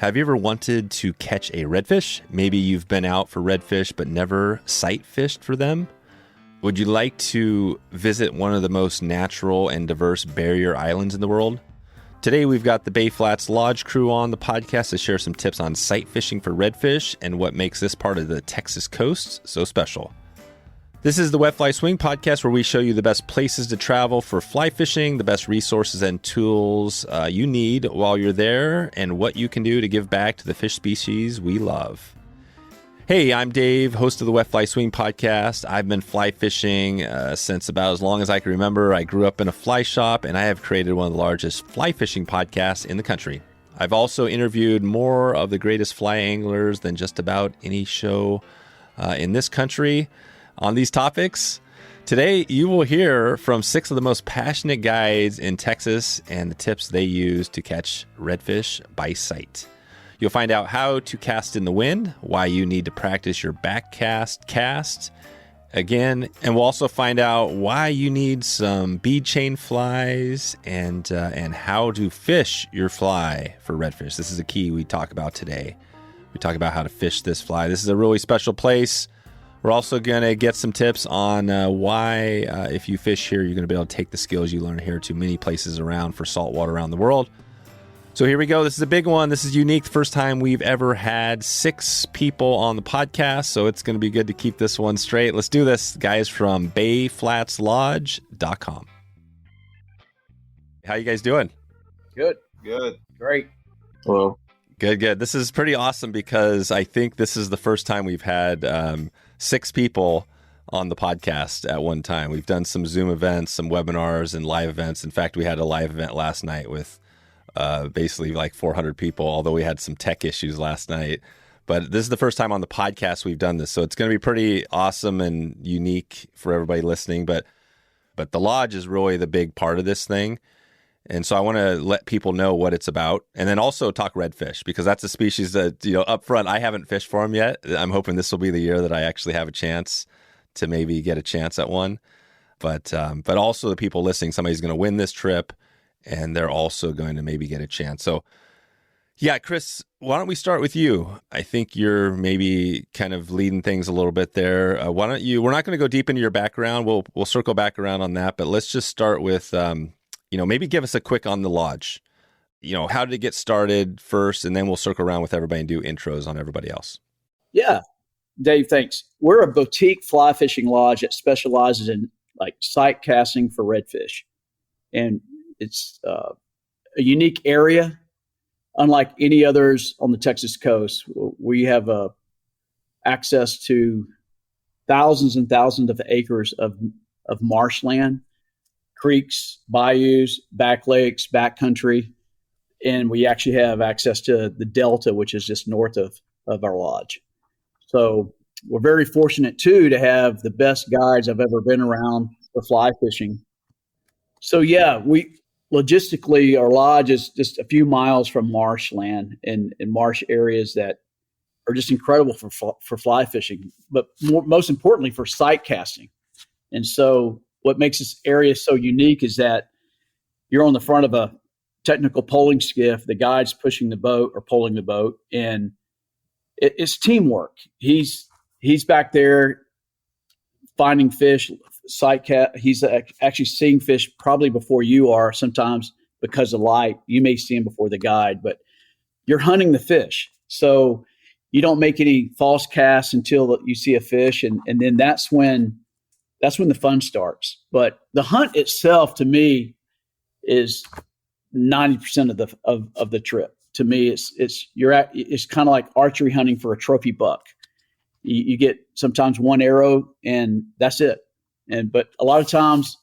Have you ever wanted to catch a redfish? Maybe you've been out for redfish but never sight fished for them? Would you like to visit one of the most natural and diverse barrier islands in the world? Today we've got the Bay Flats Lodge crew on the podcast to share some tips on sight fishing for redfish and what makes this part of the Texas coast so special. This is the Wet Fly Swing podcast, where we show you the best places to travel for fly fishing, the best resources and tools you need while you're there, and what you can do to give back to the fish species we love. Hey, I'm Dave, host of the Wet Fly Swing podcast. I've been fly fishing since about as long as I can remember. I grew up in a fly shop, and I have created one of the largest fly fishing podcasts in the country. I've also interviewed more of the greatest fly anglers than just about any show in this country on these topics. Today, you will hear from 6 of the most passionate guides in Texas and the tips they use to catch redfish by sight. You'll find out how to cast in the wind, why you need to practice your backcast cast again, and we'll also find out why you need some bead chain flies and how to fish your fly for redfish. This is a key we talk about today. We talk about how to fish this fly. This is a really special place. We're also going to get some tips on why, if you fish here, you're going to be able to take the skills you learn here to many places around for saltwater around the world. So here we go. This is a big one. This is unique. The first time we've ever had 6 people on the podcast, so it's going to be good to keep this one straight. Let's do this. Guys from bayflatslodge.com. How you guys doing? Good. Great. Hello. Good. This is pretty awesome because I think this is the first time we've had 6 people on the podcast at one time. We've done some Zoom events, some webinars, and live events. In fact, we had a live event last night with basically like 400 people, although we had some tech issues last night. But this is the first time on the podcast we've done this, so it's going to be pretty awesome and unique for everybody listening. But the lodge is really the big part of this thing. And so I want to let people know what it's about, and then also talk redfish, because that's a species that, up front, I haven't fished for them yet. I'm hoping this will be the year that I actually have a chance to maybe get a chance at one. But also the people listening, somebody's going to win this trip, and they're also going to maybe get a chance. So, yeah, Chris, why don't we start with you? I think you're maybe kind of leading things a little bit there. Why don't you? We're not going to go deep into your background. We'll circle back around on that, but let's just start with maybe give us a quick on the lodge. How did it get started first, and then we'll circle around with everybody and do intros on everybody else. Yeah. Dave, thanks. We're a boutique fly fishing lodge that specializes in sight casting for redfish. And it's a unique area, unlike any others on the Texas coast. We have access to thousands and thousands of acres of marshland, creeks, bayous, back lakes, backcountry, and we actually have access to the Delta, which is just north of our lodge. So we're very fortunate, too, to have the best guides I've ever been around for fly fishing. So, yeah, logistically, our lodge is just a few miles from marshland and marsh areas that are just incredible for fly fishing, but most importantly, for sight casting. And so what makes this area so unique is that you're on the front of a technical poling skiff. The guide's pushing the boat or pulling the boat, and it's teamwork. He's back there finding fish, sight cat. He's actually seeing fish probably before you are. Sometimes because of light, you may see him before the guide, but you're hunting the fish. So you don't make any false casts until you see a fish, and then that's when the fun starts. But the hunt itself, to me, is 90% of the trip. To me, it's kind of like archery hunting for a trophy buck. You get sometimes one arrow, and that's it. But a lot of times,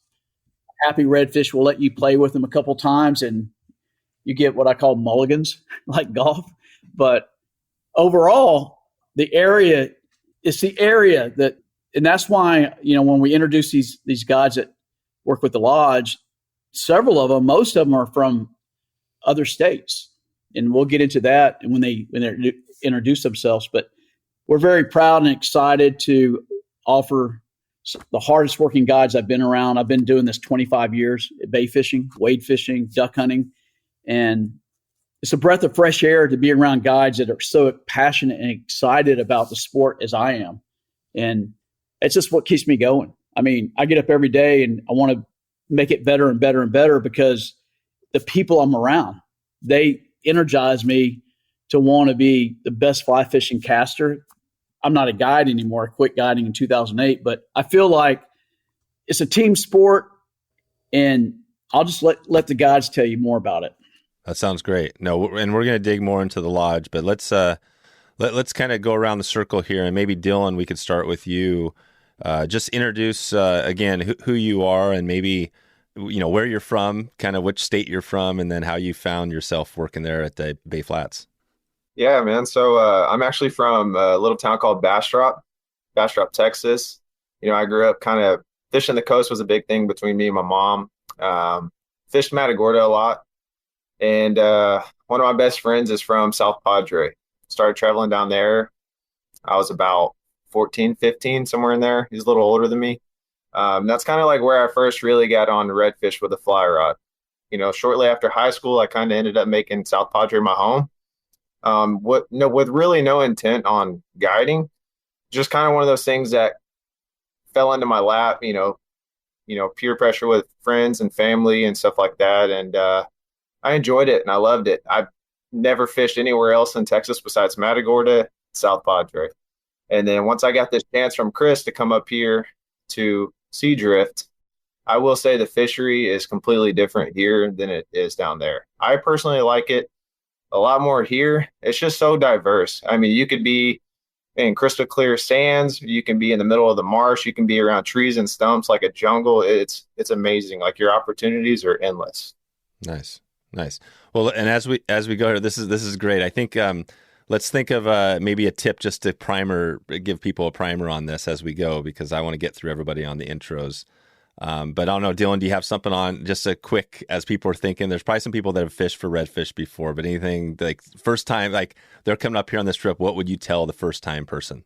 happy redfish will let you play with them a couple times, and you get what I call mulligans, like golf. But overall, it's the area that. And that's why, when we introduce these guides that work with the lodge, several of them, most of them are from other states. And we'll get into that and when they introduce themselves. But we're very proud and excited to offer the hardest working guides I've been around. I've been doing this 25 years, bay fishing, wade fishing, duck hunting. And it's a breath of fresh air to be around guides that are so passionate and excited about the sport as I am. And it's just what keeps me going. I mean, I get up every day and I want to make it better and better and better because the people I'm around, they energize me to want to be the best fly fishing caster. I'm not a guide anymore. I quit guiding in 2008, but I feel like it's a team sport, and I'll just let the guides tell you more about it. That sounds great. No, and we're going to dig more into the lodge, but let's kind of go around the circle here, and maybe Dylan, we could start with you. Just introduce again who you are, and maybe where you're from, kind of which state you're from, and then how you found yourself working there at the Bay Flats. Yeah, man. So I'm actually from a little town called Bastrop, Texas. I grew up kind of fishing the coast was a big thing between me and my mom. Fished Matagorda a lot. And one of my best friends is from South Padre. Started traveling down there. I was about 14, 15, somewhere in there. He's a little older than me. That's kind of like where I first really got on redfish with a fly rod. Shortly after high school, I kind of ended up making South Padre my home. With really no intent on guiding, just kind of one of those things that fell into my lap, peer pressure with friends and family and stuff like that. And I enjoyed it and I loved it. I've never fished anywhere else in Texas besides Matagorda, South Padre. And then once I got this chance from Chris to come up here to Sea Drift, I will say the fishery is completely different here than it is down there. I personally like it a lot more here. It's just so diverse. I mean, you could be in crystal clear sands. You can be in the middle of the marsh. You can be around trees and stumps like a jungle. It's amazing. Like your opportunities are endless. Nice. Well, and as we go here, this is great. I think let's think of maybe a tip just to give people a primer on this as we go, because I want to get through everybody on the intros. But I don't know, Dylan, do you have something on just a quick, as people are thinking, there's probably some people that have fished for redfish before, but anything like first time, like they're coming up here on this trip, what would you tell the first time person?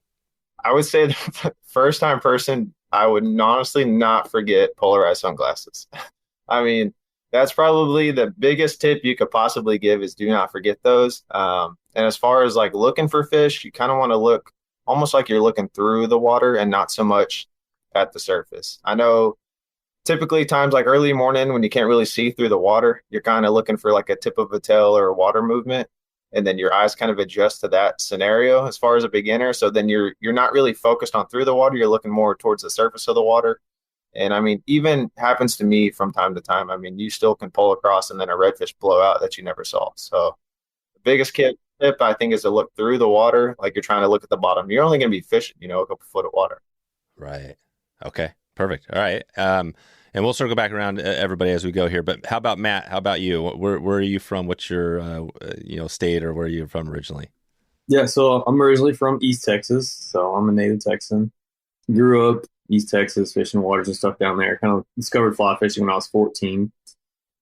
I would say the first time person, I would honestly not forget polarized sunglasses. I mean, that's probably the biggest tip you could possibly give is do not forget those. And as far as like looking for fish, you kind of want to look almost like you're looking through the water and not so much at the surface. I know typically times like early morning when you can't really see through the water, you're kind of looking for like a tip of a tail or a water movement. And then your eyes kind of adjust to that scenario as far as a beginner. So then you're not really focused on through the water. You're looking more towards the surface of the water. And I mean, even happens to me from time to time. I mean, you still can pull across and then a redfish blow out that you never saw. So the biggest tip I think is to look through the water. Like you're trying to look at the bottom. You're only going to be fishing, a couple foot of water. Right. Okay. Perfect. All right. And we'll circle back around everybody as we go here. But how about Matt? How about you? Where are you from? What's your state, or where are you from originally? Yeah, so I'm originally from East Texas, so I'm a native Texan. Grew up East Texas, fishing waters and stuff down there. Kind of discovered fly fishing when I was 14,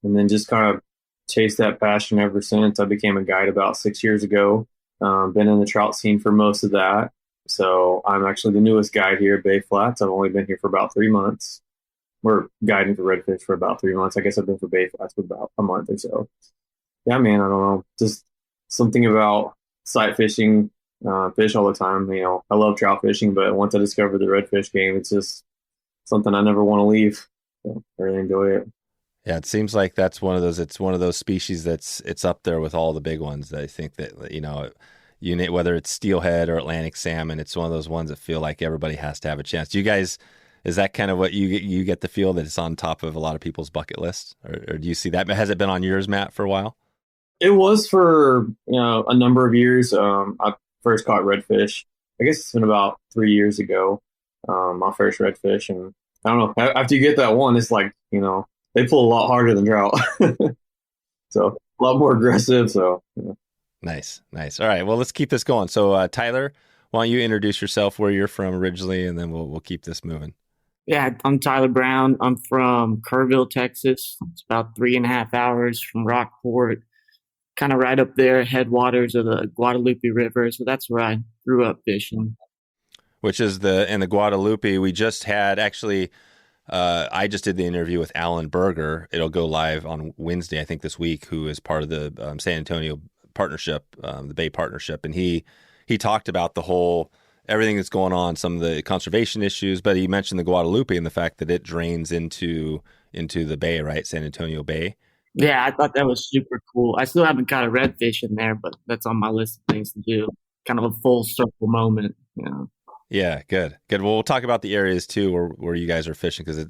and then just kind of chased that passion ever since. I became a guide about 6 years ago. Been in the trout scene for most of that. So I'm actually the newest guide here at Bay Flats. I've only been here for about 3 months. We're guiding for redfish for about 3 months. I guess I've been for Bay Flats for about a month or so. Yeah, man, I don't know. Just something about sight fishing, fish all the time. I love trout fishing, but once I discovered the redfish game, it's just something I never want to leave. So I really enjoy it. Yeah, it seems like that's one of those. It's one of those species it's up there with all the big ones. That I think that whether it's steelhead or Atlantic salmon, it's one of those ones that feel like everybody has to have a chance. Do you guys? Is that kind of what you get the feel that it's on top of a lot of people's bucket list, or do you see that? Has it been on yours, Matt, for a while? It was for a number of years. I first caught redfish. I guess it's been about 3 years ago. My first redfish, and I don't know. After you get that one, it's like they pull a lot harder than trout, so a lot more aggressive. So Nice. All right, well, let's keep this going. So Tyler, why don't you introduce yourself, where you're from originally, and then we'll keep this moving. Yeah, I'm Tyler Brown. I'm from Kerrville, Texas. It's about 3.5 hours from Rockport, kind of right up there, headwaters of the Guadalupe River. So that's where I grew up fishing. Which is in the Guadalupe. We just had actually I just did the interview with Alan Berger. It'll go live on Wednesday, I think, this week, who is part of the San Antonio partnership, the Bay Partnership. And he talked about the whole, everything that's going on, some of the conservation issues, but he mentioned the Guadalupe and the fact that it drains into the bay, right? San Antonio Bay. Yeah, I thought that was super cool. I still haven't caught a redfish in there, but that's on my list of things to do. Kind of a full circle moment, you know. Yeah, good. Well, we'll talk about the areas too where you guys are fishing, because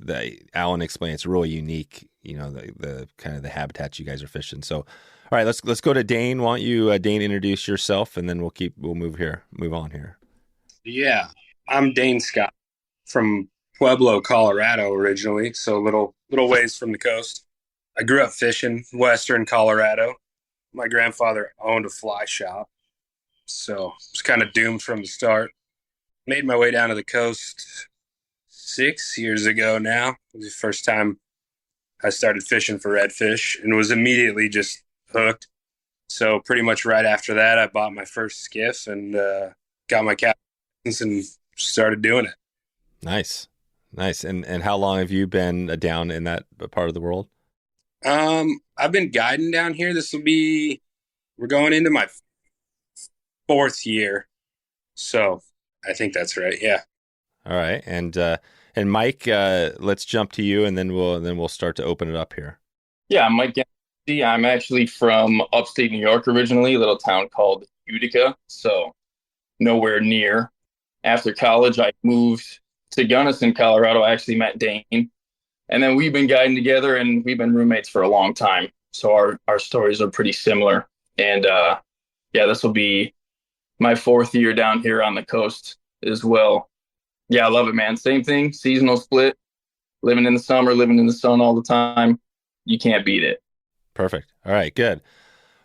Alan explained it's really unique, you know, the kind of the habitats you guys are fishing. So, all right, let's go to Dane. Why don't you, Dane, introduce yourself, and then we'll move on here. Yeah, I'm Dane Scott from Pueblo, Colorado originally, so little ways from the coast. I grew up fishing western Colorado. My grandfather owned a fly shop, so it's kind of doomed from the start. Made my way down to the coast 6 years ago now. It was the first time I started fishing for redfish and was immediately just hooked. So pretty much right after that, I bought my first skiff and got my Capt and started doing it. Nice. And how long have you been down in that part of the world? I've been guiding down here. We're going into my 4th year. So I think that's right. Yeah. All right. And Mike, let's jump to you, and then we'll start to open it up here. Yeah, I'm Mike. I'm actually from upstate New York originally, a little town called Utica, so nowhere near. After college, I moved to Gunnison, Colorado. I actually met Dane, and then we've been guiding together, and we've been roommates for a long time. So our stories are pretty similar. And yeah, this will be my 4th year down here on the coast as well. Yeah, I love it, man. Same thing, seasonal split, living in the summer, living in the sun all the time. You can't beat it. Perfect. All right, good.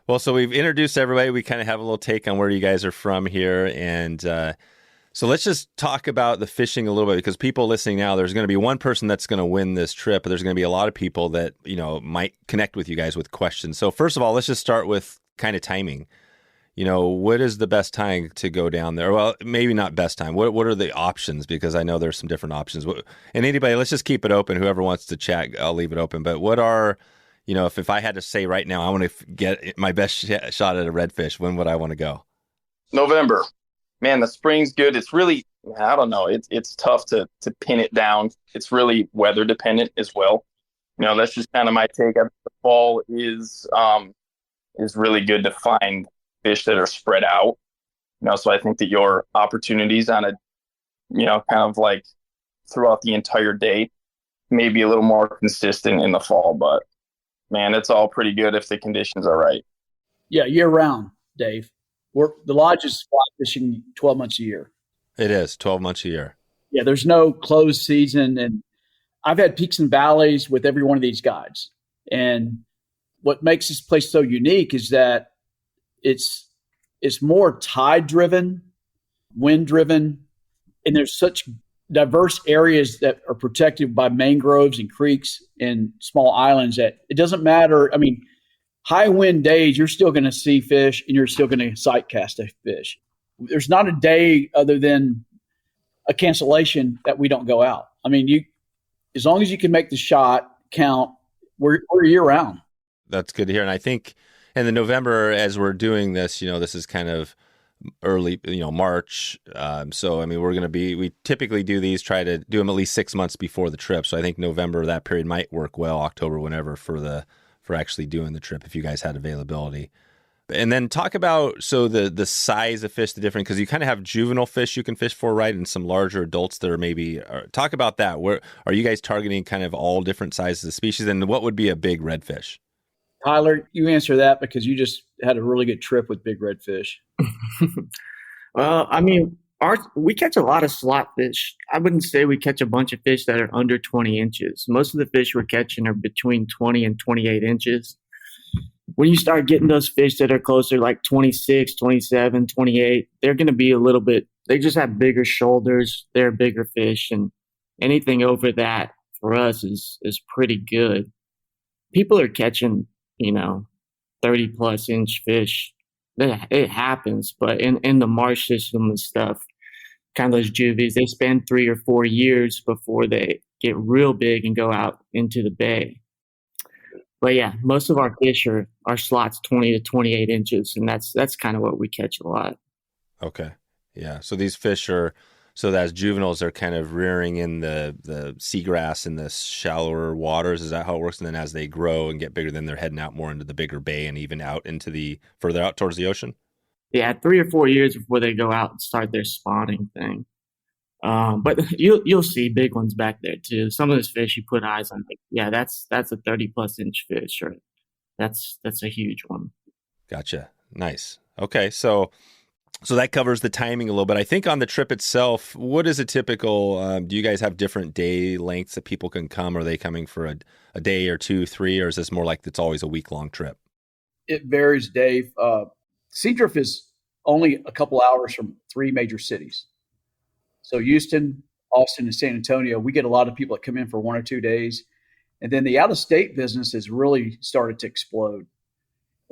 Well, so we've introduced everybody. We kind of have a little take on where you guys are from here. And so let's just talk about the fishing a little bit, because people listening now, there's going to be one person that's going to win this trip, but there's going to be a lot of people that, you know, might connect with you guys with questions. So first of all, let's just start with kind of timing. You know, what is the best time to go down there? Well, maybe not best time. What are the options? Because I know there's some different options. And anybody, let's just keep it open. Whoever wants to chat, I'll leave it open. But what are, you know, if I had to say right now, I want to get my best shot at a redfish, when would I want to go? November. Man, the spring's good. It's really, I don't know. It's tough to pin it down. It's really weather dependent as well. You know, that's just kind of my take. The fall is really good to find fish that are spread out. You know, so I think that your opportunities on a, you know, kind of like throughout the entire day may be a little more consistent in the fall, but man, it's all pretty good if the conditions are right. Yeah, year round, Dave. The lodge is fly fishing 12 months a year. It is 12 months a year. Yeah, there's no closed season. And I've had peaks and valleys with every one of these guides. And what makes this place so unique is that it's more tide driven, wind driven, and there's such diverse areas that are protected by mangroves and creeks and small islands that it doesn't matter. I mean, high wind days, you're still going to see fish and you're still going to sight cast a fish. There's not a day other than a cancellation that we don't go out. I mean, as long as you can make the shot count, we're year round. That's good to hear. And I think in the November, as we're doing this, you know, this is kind of early, you know, March. So, I mean, we typically do these, try to do them at least 6 months before the trip. So I think November, that period might work well, October, whenever, for actually doing the trip, if you guys had availability. And then talk about, so the size of fish, the different, because you kind of have juvenile fish you can fish for, right? And some larger adults that are maybe, talk about that. Where are you guys targeting kind of all different sizes of species? And what would be a big redfish? Tyler, you answer that because you just had a really good trip with big redfish. Well, I mean, we catch a lot of slot fish. I wouldn't say we catch a bunch of fish that are under 20 inches. Most of the fish we're catching are between 20 and 28 inches. When you start getting those fish that are closer, like 26, 27, 28, they're going to be they just have bigger shoulders. They're bigger fish. And anything over that for us is pretty good. People are catching, 30 plus inch fish. It happens, but in the marsh system and stuff, kind of those juvies, they spend 3 or 4 years before they get real big and go out into the bay. But yeah, most of our fish are slots 20 to 28 inches, and that's kind of what we catch a lot. Okay. Yeah. So these fish as juveniles, they're kind of rearing in the seagrass in the shallower waters. Is that how it works? And then as they grow and get bigger, then they're heading out more into the bigger bay and even out into further out towards the ocean? Yeah, 3 or 4 years before they go out and start their spawning thing. But you'll see big ones back there too. Some of those fish you put eyes on, like, yeah, that's a 30+ inch fish, or that's a huge one. Gotcha. Nice. Okay, so that covers the timing a little bit. I think on the trip itself, what is a typical? Do you guys have different day lengths that people can come? Are they coming for a day or 2, 3, or is this more like it's always a week-long trip? It varies, Dave. Seadrift is only a couple hours from 3 major cities. So Houston, Austin, and San Antonio, we get a lot of people that come in for 1 or 2 days. And then the out-of-state business has really started to explode.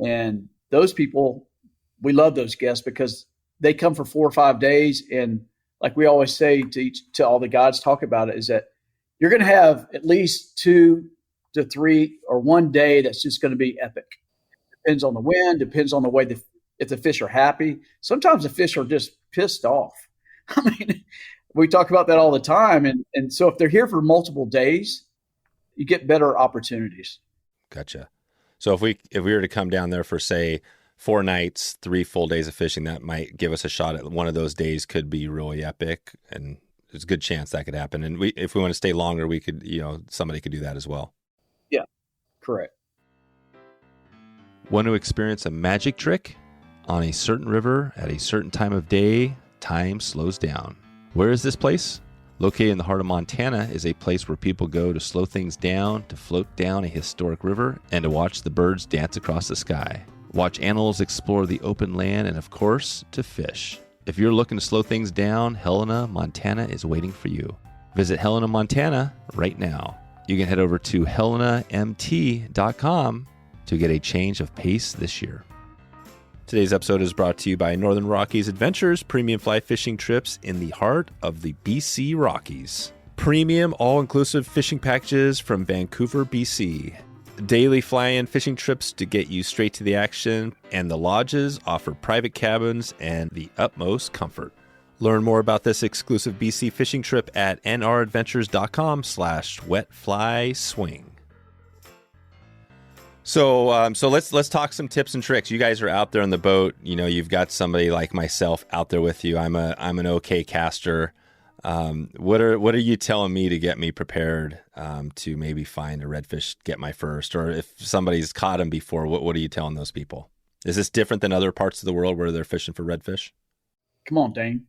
And those people, we love those guests because they come for 4 or 5 days. And like we always say to all the guides talk about it, is that you're going to have at least 2 to 3 or 1 day that's just going to be epic. Depends on the wind, depends on the way if the fish are happy. Sometimes the fish are just pissed off. I mean, we talk about that all the time. And so if they're here for multiple days, you get better opportunities. Gotcha. So if we were to come down there for, say, 4 nights, 3 full days of fishing, that might give us a shot at one of those days could be really epic. And there's a good chance that could happen. And if we want to stay longer, we could, somebody could do that as well. Yeah, correct. Want to experience a magic trick? On a certain river at a certain time of day, time slows down. Where is this place? Located in the heart of Montana is a place where people go to slow things down, to float down a historic river, and to watch the birds dance across the sky. Watch animals explore the open land, and of course, to fish. If you're looking to slow things down, Helena, Montana is waiting for you. Visit Helena, Montana right now. You can head over to helenamt.com to get a change of pace this year. Today's episode is brought to you by Northern Rockies Adventures, premium fly fishing trips in the heart of the BC Rockies. Premium all-inclusive fishing packages from Vancouver, BC. Daily fly-in fishing trips to get you straight to the action, and the lodges offer private cabins and the utmost comfort. Learn more about this exclusive BC fishing trip at nradventures.com/wetflyswing. So let's talk some tips and tricks. You guys are out there on the boat. You've got somebody like myself out there with you. I'm an okay caster. What are you telling me to get me prepared to maybe find a redfish, get my first, or if somebody's caught them before, what are you telling those people? Is this different than other parts of the world where they're fishing for redfish? Come on, Dane.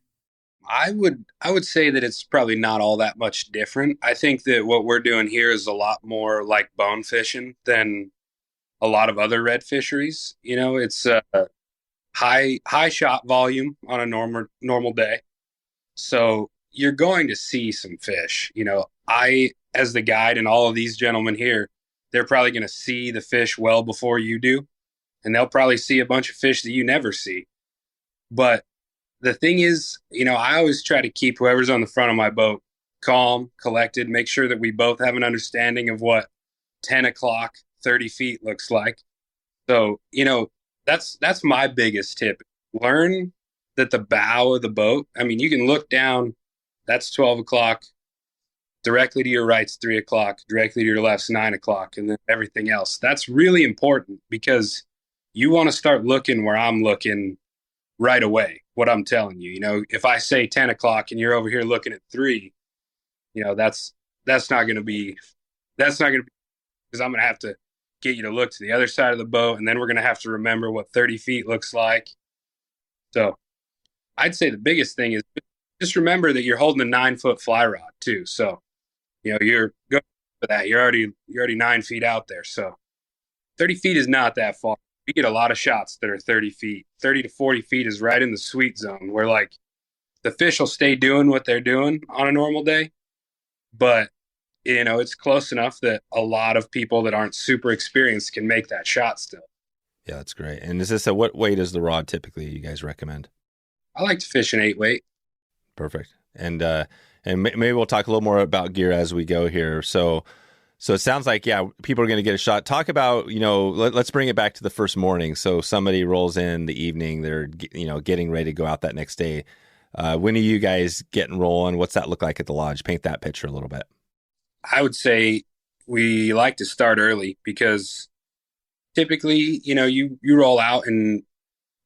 I would say that it's probably not all that much different. I think that what we're doing here is a lot more like bone fishing than a lot of other red fisheries. It's high shot volume on a normal day. So you're going to see some fish. I, as the guide, and all of these gentlemen here, they're probably going to see the fish well before you do. And they'll probably see a bunch of fish that you never see. But the thing is, I always try to keep whoever's on the front of my boat calm, collected, make sure that we both have an understanding of what 10 o'clock, 30 feet looks like. So, that's my biggest tip. Learn that the bow of the boat, you can look down, that's 12 o'clock. Directly to your right's 3 o'clock. Directly to your left's 9 o'clock. And then everything else. That's really important because you want to start looking where I'm looking right away, what I'm telling you. If I say 10 o'clock and you're over here looking at 3, that's not going to be because I'm going to have to get you to look to the other side of the boat, and then we're going to have to remember what 30 feet looks like. So I'd say the biggest thing is just remember that you're holding a 9-foot fly rod too. So, you're good for that. You're already 9 feet out there. So 30 feet is not that far. We get a lot of shots that are 30 feet. 30 to 40 feet is right in the sweet zone where the fish will stay doing what they're doing on a normal day. But it's close enough that a lot of people that aren't super experienced can make that shot still. Yeah, that's great. And is this what weight is the rod typically you guys recommend? I like to fish an 8 weight. Perfect. And And maybe we'll talk a little more about gear as we go here. So it sounds like, yeah, people are going to get a shot. Talk about, let's bring it back to the first morning. So somebody rolls in the evening, they're, getting ready to go out that next day. When are you guys getting rolling? What's that look like at the lodge? Paint that picture a little bit. I would say we like to start early because typically, you roll out and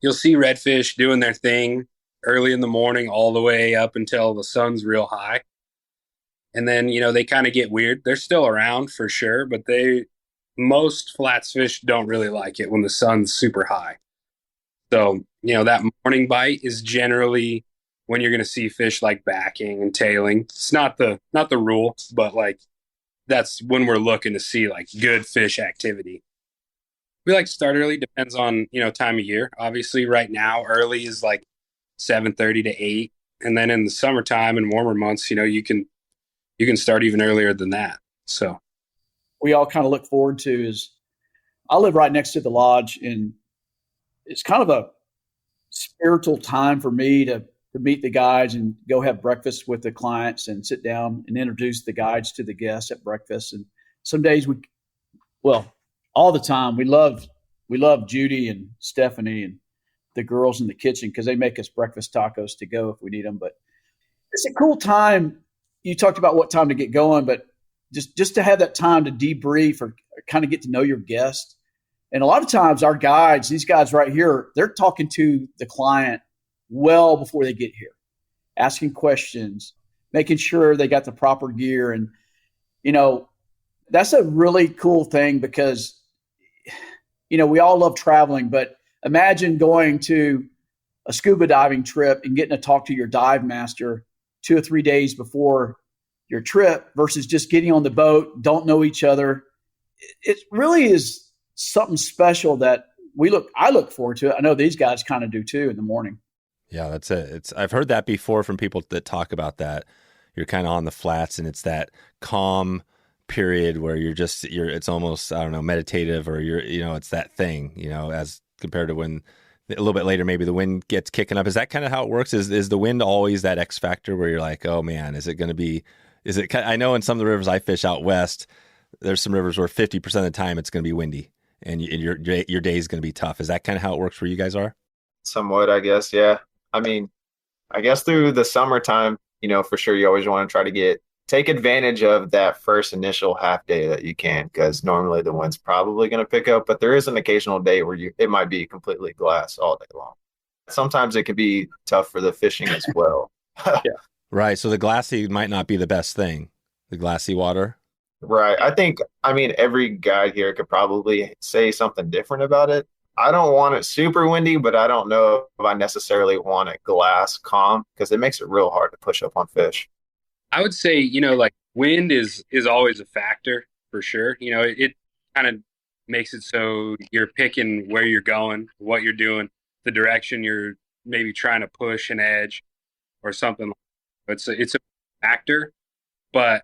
you'll see redfish doing their thing early in the morning all the way up until the sun's real high. And then, they kind of get weird. They're still around for sure, but most flats fish don't really like it when the sun's super high. So, that morning bite is generally when you're going to see fish like backing and tailing. It's not the rule, but like that's when we're looking to see like good fish activity. We like to start early, depends on, time of year. Obviously right now early is like 7:30 to 8. And then in the summertime and warmer months, you can start even earlier than that. So we all kind of look forward to is I live right next to the lodge, and it's kind of a spiritual time for me to meet the guides and go have breakfast with the clients and sit down and introduce the guides to the guests at breakfast. And some days all the time we love Judy and Stephanie and the girls in the kitchen because they make us breakfast tacos to go if we need them. But it's a cool time. You talked about what time to get going, but just to have that time to debrief or kind of get to know your guest. And a lot of times our guides, these guys right here, they're talking to the client well before they get here, asking questions, making sure they got the proper gear. And, that's a really cool thing because, we all love traveling, but imagine going to a scuba diving trip and getting to talk to your dive master 2 or 3 days before your trip versus just getting on the boat, don't know each other. It really is something special that I look forward to it. I know these guys kind of do too in the morning. Yeah, that's it. I've heard that before from people that talk about that. You're kind of on the flats and it's that calm period where it's almost, I don't know, meditative, or it's that thing, as compared to when a little bit later, maybe the wind gets kicking up. Is that kind of how it works? Is the wind always that X factor where you're like, oh man, I know in some of the rivers I fish out west, there's some rivers where 50% of the time it's going to be windy and your day is going to be tough. Is that kind of how it works where you guys are? Somewhat, I guess. Yeah. I mean, I guess through the summertime, for sure you always want to try to take advantage of that first initial half day that you can, because normally the wind's probably going to pick up, but there is an occasional day where it might be completely glass all day long. Sometimes it can be tough for the fishing as well. Yeah. Right. So the glassy might not be the best thing, the glassy water. Right. Every guide here could probably say something different about it. I don't want it super windy, but I don't know if I necessarily want it glass calm because it makes it real hard to push up on fish. I would say, like wind is always a factor for sure. It kind of makes it so you're picking where you're going, what you're doing, the direction you're maybe trying to push an edge or something. It's a factor. But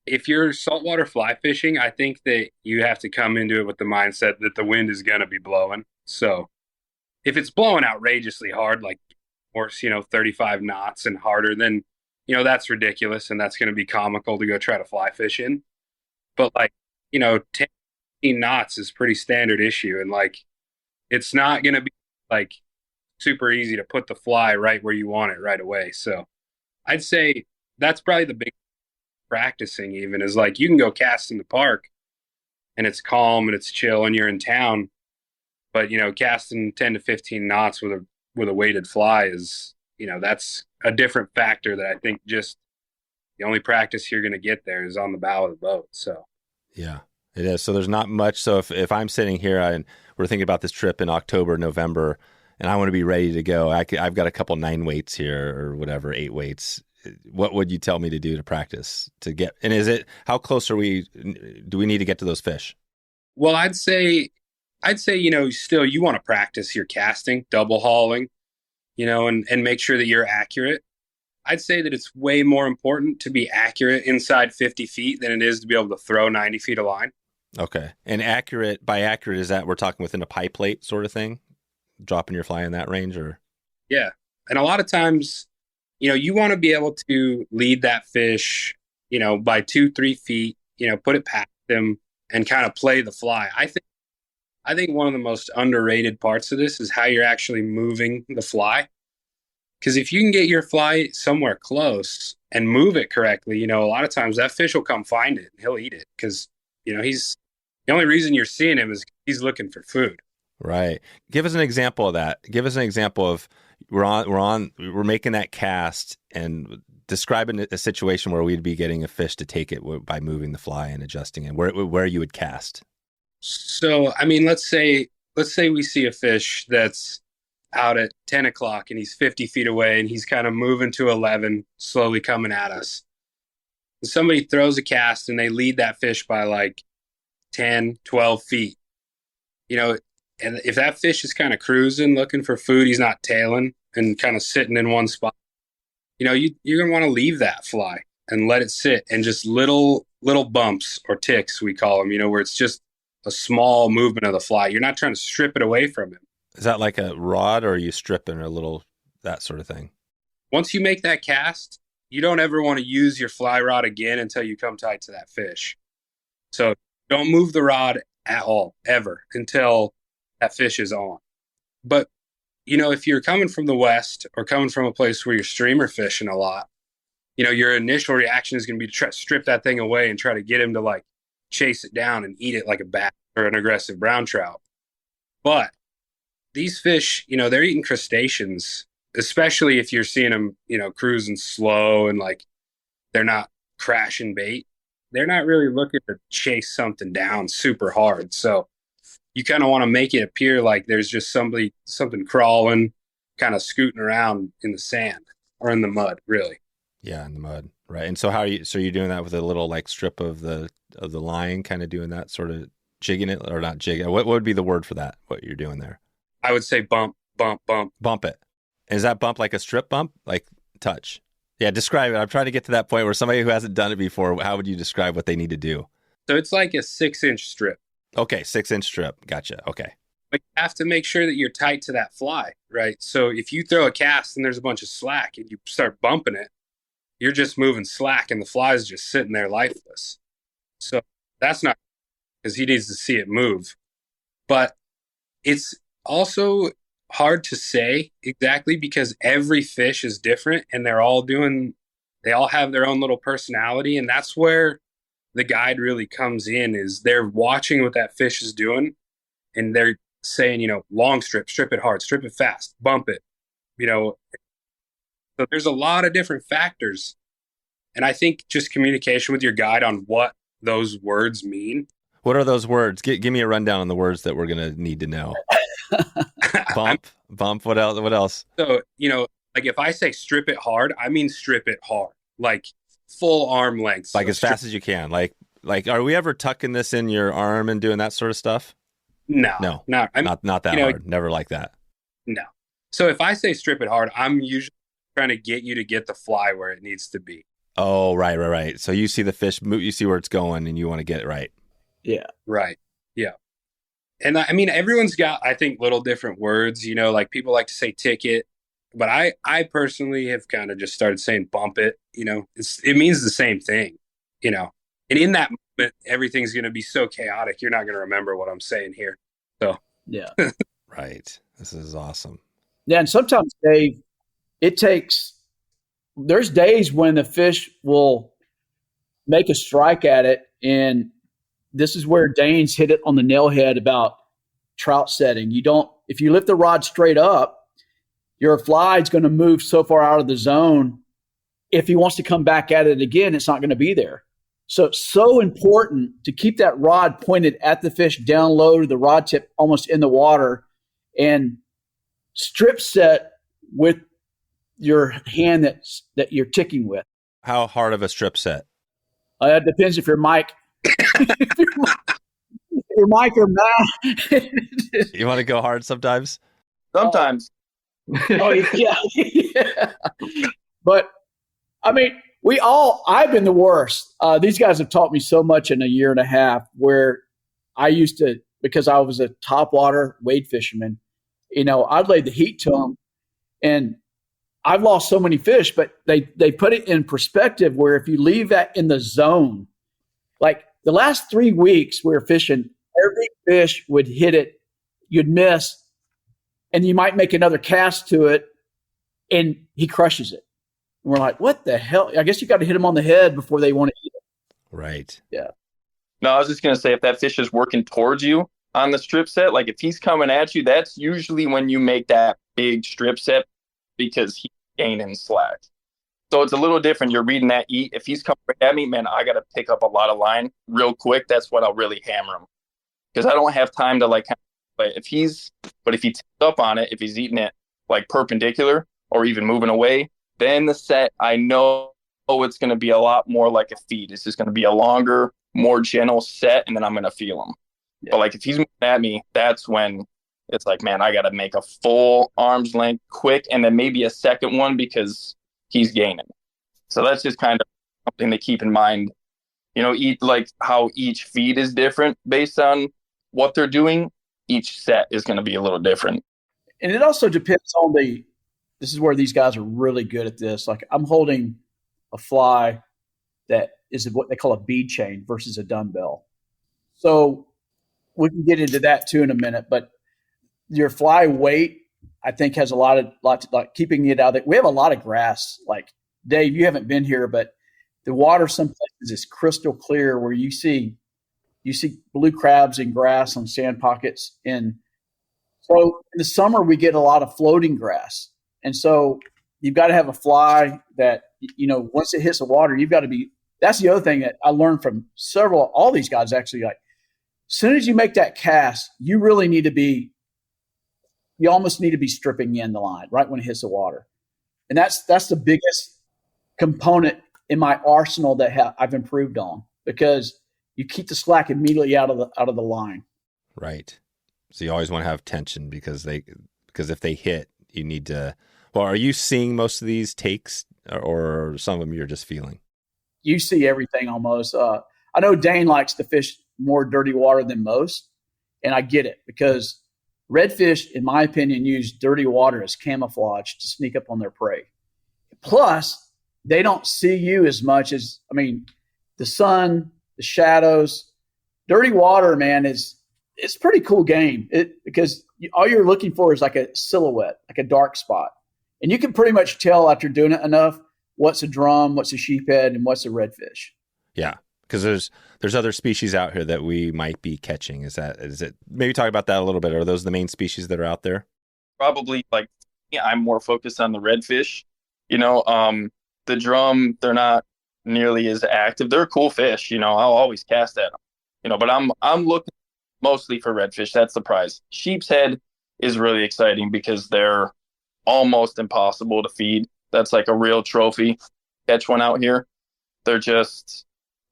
if you're saltwater fly fishing, I think that you have to come into it with the mindset that the wind is going to be blowing. So if it's blowing outrageously hard, like, or 35 knots and harder, then that's ridiculous, and that's going to be comical to go try to fly fish in. But 10, 15 knots is pretty standard issue, and it's not going to be super easy to put the fly right where you want it right away. So I'd say that's probably the big practicing. Even is you can go cast in the park, and it's calm and it's chill, and you're in town. But casting 10 to 15 knots with a weighted fly is that's a different factor that I think just the only practice you're going to get there is on the bow of the boat. So, yeah, it is. So there's not much. So if I'm sitting here and we're thinking about this trip in October, November, and I want to be ready to go, I've got a couple 9 weights here or whatever, 8 weights. What would you tell me to do to practice to get, and how close do we need to get to those fish? Well, I'd say, still you want to practice your casting, double hauling, and make sure that you're accurate. I'd say that it's way more important to be accurate inside 50 feet than it is to be able to throw 90 feet of line. Okay. And by accurate, is that we're talking within a pie plate sort of thing? Dropping your fly in that range or? Yeah. And a lot of times, You want to be able to lead that fish, by 2-3 feet, put it past them and kind of play the fly. I think one of the most underrated parts of this is how you're actually moving the fly. Because if you can get your fly somewhere close and move it correctly, a lot of times that fish will come find it and he'll eat it. Because, he's the only reason you're seeing him is he's looking for food. Right. Give us an example of that. Give us an example of we're making that cast and describing a situation where we'd be getting a fish to take it by moving the fly and adjusting it, where you would cast. So, let's say we see a fish that's out at 10 o'clock and he's 50 feet away and he's kind of moving to 11, slowly coming at us. And somebody throws a cast and they lead that fish by like 10, 12 feet. And if that fish is kind of cruising, looking for food, he's not tailing and kind of sitting in one spot, you're going to want to leave that fly and let it sit, and just little bumps or ticks, we call them, where it's just a small movement of the fly. You're not trying to strip it away from him. Is that like a rod, or are you stripping a little, that sort of thing? Once you make that cast, you don't ever want to use your fly rod again until you come tight to that fish. So don't move the rod at all, ever, until that fish is on. But, if you're coming from the west or coming from a place where you're streamer fishing a lot, your initial reaction is going to be to try to strip that thing away and try to get him to like chase it down and eat it like a bass or an aggressive brown trout. But these fish, they're eating crustaceans, especially if you're seeing them, cruising slow and like they're not crashing bait. They're not really looking to chase something down super hard. So you kind of want to make it appear like there's just something crawling, kind of scooting around in the sand or in the mud, really. Yeah, in the mud, right? And so you're doing that with a little like strip of the line, kind of doing that sort of jigging it, or not jigging? What would be the word for that? What you're doing there? I would say bump it. Is that bump like a strip bump, like touch? Yeah, describe it. I'm trying to get to that point where somebody who hasn't done it before, how would you describe what they need to do? So it's like a 6-inch strip. Okay, 6-inch strip. Gotcha. Okay. But you have to make sure that you're tight to that fly, right? So if you throw a cast and there's a bunch of slack and you start bumping it, you're just moving slack and the fly's just sitting there lifeless. So that's not, because he needs to see it move. But it's also hard to say exactly because every fish is different and they all have their own little personality. And that's where the guide really comes in, is they're watching what that fish is doing and they're saying, long strip it hard, strip it fast, bump it, So there's a lot of different factors. And I think just communication with your guide on what those words mean. What are those words? Give me a rundown on the words that we're going to need to know. Bump. What else? So, like if I say strip it hard, I mean strip it hard, like full arm length. Like as fast as you can. Like, are we ever tucking this in your arm and doing that sort of stuff? No, not that hard. Never like that. No. So if I say strip it hard, I'm usually trying to get you to get the fly where it needs to be. Oh, right. So you see the fish move, you see where it's going, and you want to get it right. Yeah. Right. Yeah. And everyone's got, I think, little different words, like people like to say ticket, but I personally have kind of just started saying bump it, it means the same thing, and in that moment, everything's going to be so chaotic. You're not going to remember what I'm saying here. So, yeah. Right. This is awesome. Yeah. And sometimes, Dave, there's days when the fish will make a strike at it. And this is where Dane's hit it on the nail head about trout setting. If you lift the rod straight up, your fly is going to move so far out of the zone. If he wants to come back at it again, it's not going to be there. So it's so important to keep that rod pointed at the fish, down low to the rod tip, almost in the water, and strip set with your hand that you're ticking with. How hard of a strip set? It depends if your mic your mic or Matt. You want to go hard sometimes? Sometimes. Oh yeah. But I've been the worst. These guys have taught me so much in a year and a half, where I used to, because I was a topwater wade fisherman, I'd lay the heat to them, and I've lost so many fish, but they put it in perspective where if you leave that in the zone, like the last 3 weeks we were fishing, every fish would hit it, you'd miss, and you might make another cast to it, and he crushes it. And we're like, what the hell? I guess you got to hit them on the head before they want to eat it. Right. Yeah. No, I was just going to say, if that fish is working towards you on the strip set, like if he's coming at you, that's usually when you make that big strip set because he's gaining slack. So it's a little different. You're reading that eat. If he's coming at me, man, I got to pick up a lot of line real quick. That's when I'll really hammer him because I don't have time to like, but if he takes up on it, if he's eating it like perpendicular or even moving away, then the set, I know it's going to be a lot more like a feed. It's just going to be a longer, more gentle set, and then I'm going to feel him. Yeah. But like if he's moving at me, that's when it's like, man, I got to make a full arm's length quick, and then maybe a second one because he's gaining. So that's just kind of something to keep in mind. You know, like how each feed is different based on what they're doing. Each set is going to be a little different. And it also depends on this is where these guys are really good at this. Like I'm holding a fly that is what they call a bead chain versus a dumbbell. So we can get into that too in a minute, but your fly weight, I think, has a lot to like keeping it out there. We have a lot of grass. Like Dave, you haven't been here, but the water some places is crystal clear where you see blue crabs and grass on sand pockets. And so in the summer we get a lot of floating grass. And so you've got to have a fly that, you know, once it hits the water, you've got to be, that's the other thing that I learned from all these guys actually, like as soon as you make that cast, you almost need to be stripping in the line right when it hits the water. And that's the biggest component in my arsenal that I've improved on because you keep the slack immediately out of the line. Right. So you always want to have tension because if they hit, you need to. Well, are you seeing most of these takes, or some of them you're just feeling? You see everything almost. I know Dane likes to fish more dirty water than most, and I get it because redfish, in my opinion, use dirty water as camouflage to sneak up on their prey. Plus, they don't see you as much as, the sun, the shadows. Dirty water, man, it's a pretty cool game because all you're looking for is like a silhouette, like a dark spot. And you can pretty much tell after doing it enough what's a drum, what's a sheephead, and what's a redfish. Yeah, because there's other species out here that we might be catching. Is it? Maybe talk about that a little bit. Are those the main species that are out there? Probably, I'm more focused on the redfish. You know, the drum, they're not nearly as active. They're a cool fish. You know, I'll always cast at them. You know, but I'm looking mostly for redfish. That's the prize. Sheep's head is really exciting because they're almost impossible to feed. That's like a real trophy. Catch one out here. They're just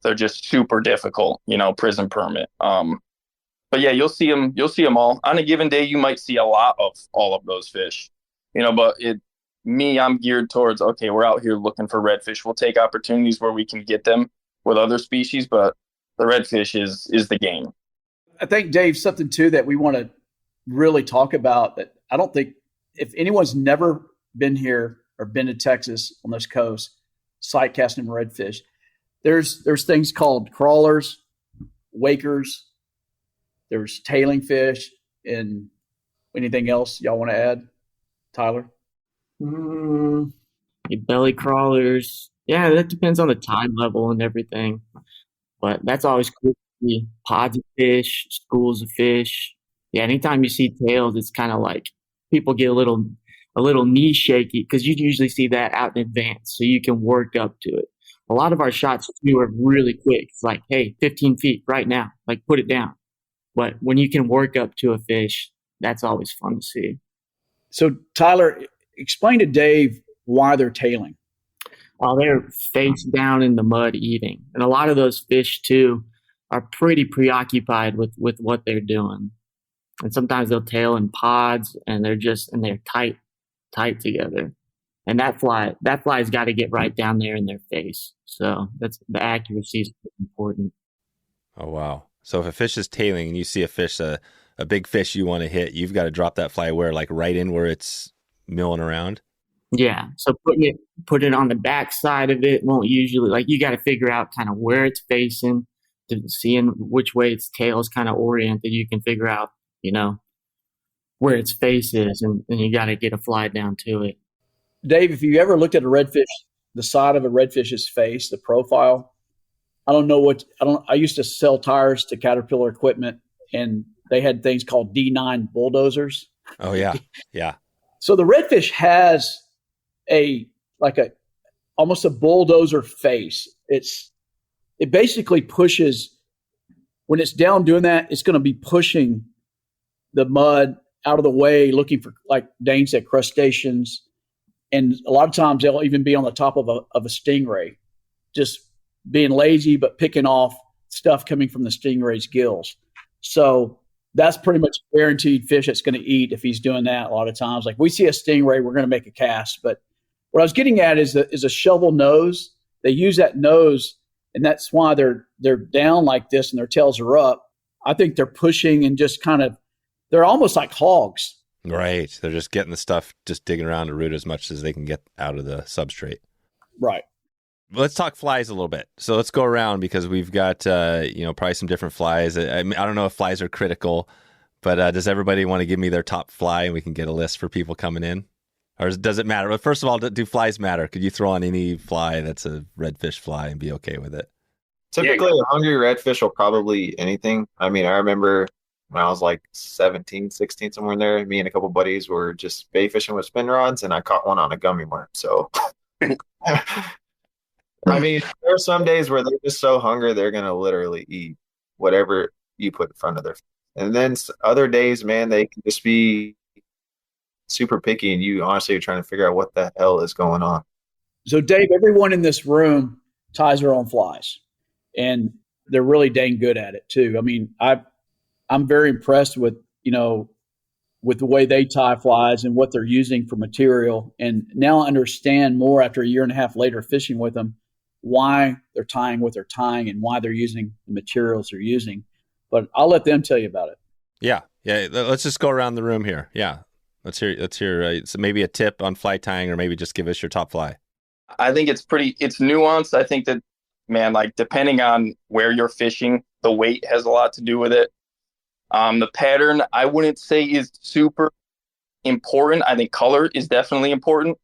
super difficult, you know, prison permit. But yeah, you'll see them all. On a given day, you might see a lot of all of those fish, you know, but I'm geared towards, okay, we're out here looking for redfish. We'll take opportunities where we can get them with other species, but the redfish is the game. I think, Dave, something too that we want to really talk about that I don't think if anyone's never been here or been to Texas on this coast, sight casting redfish, there's things called crawlers, wakers, there's tailing fish, and anything else y'all want to add, Tyler? Your belly crawlers. Yeah, that depends on the tide level and everything. But that's always cool to see. Pods of fish, schools of fish. Yeah, anytime you see tails, it's kind of like people get a little knee shaky because you usually see that out in advance, so you can work up to it. A lot of our shots too are really quick. It's like, hey, 15 feet right now, like put it down. But when you can work up to a fish, that's always fun to see. So Tyler, explain to Dave why they're tailing. They're face down in the mud eating. And a lot of those fish too are pretty preoccupied with what they're doing. And sometimes they'll tail in pods and they're tight together. And that fly's got to get right down there in their face. So that's the accuracy is important. Oh, wow. So if a fish is tailing and you see a fish, a big fish you want to hit, you've got to drop that fly where, like right in where it's milling around? Yeah. So put it on the back side of it won't usually, like, you got to figure out kind of where it's facing, to seeing which way its tail is kind of oriented. You can figure out, where its face is, and you got to get a fly down to it. Dave, if you ever looked at a redfish, the side of a redfish's face, the profile, I used to sell tires to Caterpillar equipment, and they had things called D9 bulldozers. Oh yeah. Yeah. So the redfish has almost a bulldozer face. It basically pushes, when it's down doing that, it's going to be pushing the mud out of the way, looking for, like Dane said, crustaceans. And a lot of times they'll even be on the top of a stingray, just being lazy, but picking off stuff coming from the stingray's gills. So that's pretty much a guaranteed fish that's going to eat if he's doing that a lot of times. Like, we see a stingray, we're going to make a cast. But what I was getting at is a shovel nose. They use that nose, and that's why they're down like this and their tails are up. I think they're pushing and just they're almost like hogs. Right. They're just getting the stuff, just digging around the root as much as they can get out of the substrate. Right. Let's talk flies a little bit. So let's go around, because we've got, probably some different flies. I don't know if flies are critical, but does everybody want to give me their top fly and we can get a list for people coming in? Or does it matter? Well, first of all, do flies matter? Could you throw on any fly that's a redfish fly and be okay with it? Typically, a hungry redfish will probably eat anything. I mean, I remember when I was like 17, 16, somewhere in there, me and a couple buddies were just bait fishing with spin rods, and I caught one on a gummy worm. So, I mean, there are some days where they're just so hungry, they're going to literally eat whatever you put in front of their face. And then other days, man, they can just be super picky, and you honestly are trying to figure out what the hell is going on. So, Dave, everyone in this room ties their own flies, and they're really dang good at it too. I mean, I'm very impressed with the way they tie flies and what they're using for material. And now I understand more after a year and a half later fishing with them why they're tying what they're tying and why they're using the materials they're using. But I'll let them tell you about it. Yeah. Let's just go around the room here. Yeah. Let's hear so maybe a tip on fly tying, or maybe just give us your top fly. I think it's nuanced. I think that, man, like, depending on where you're fishing, the weight has a lot to do with it. The pattern, I wouldn't say is super important. I think color is definitely important.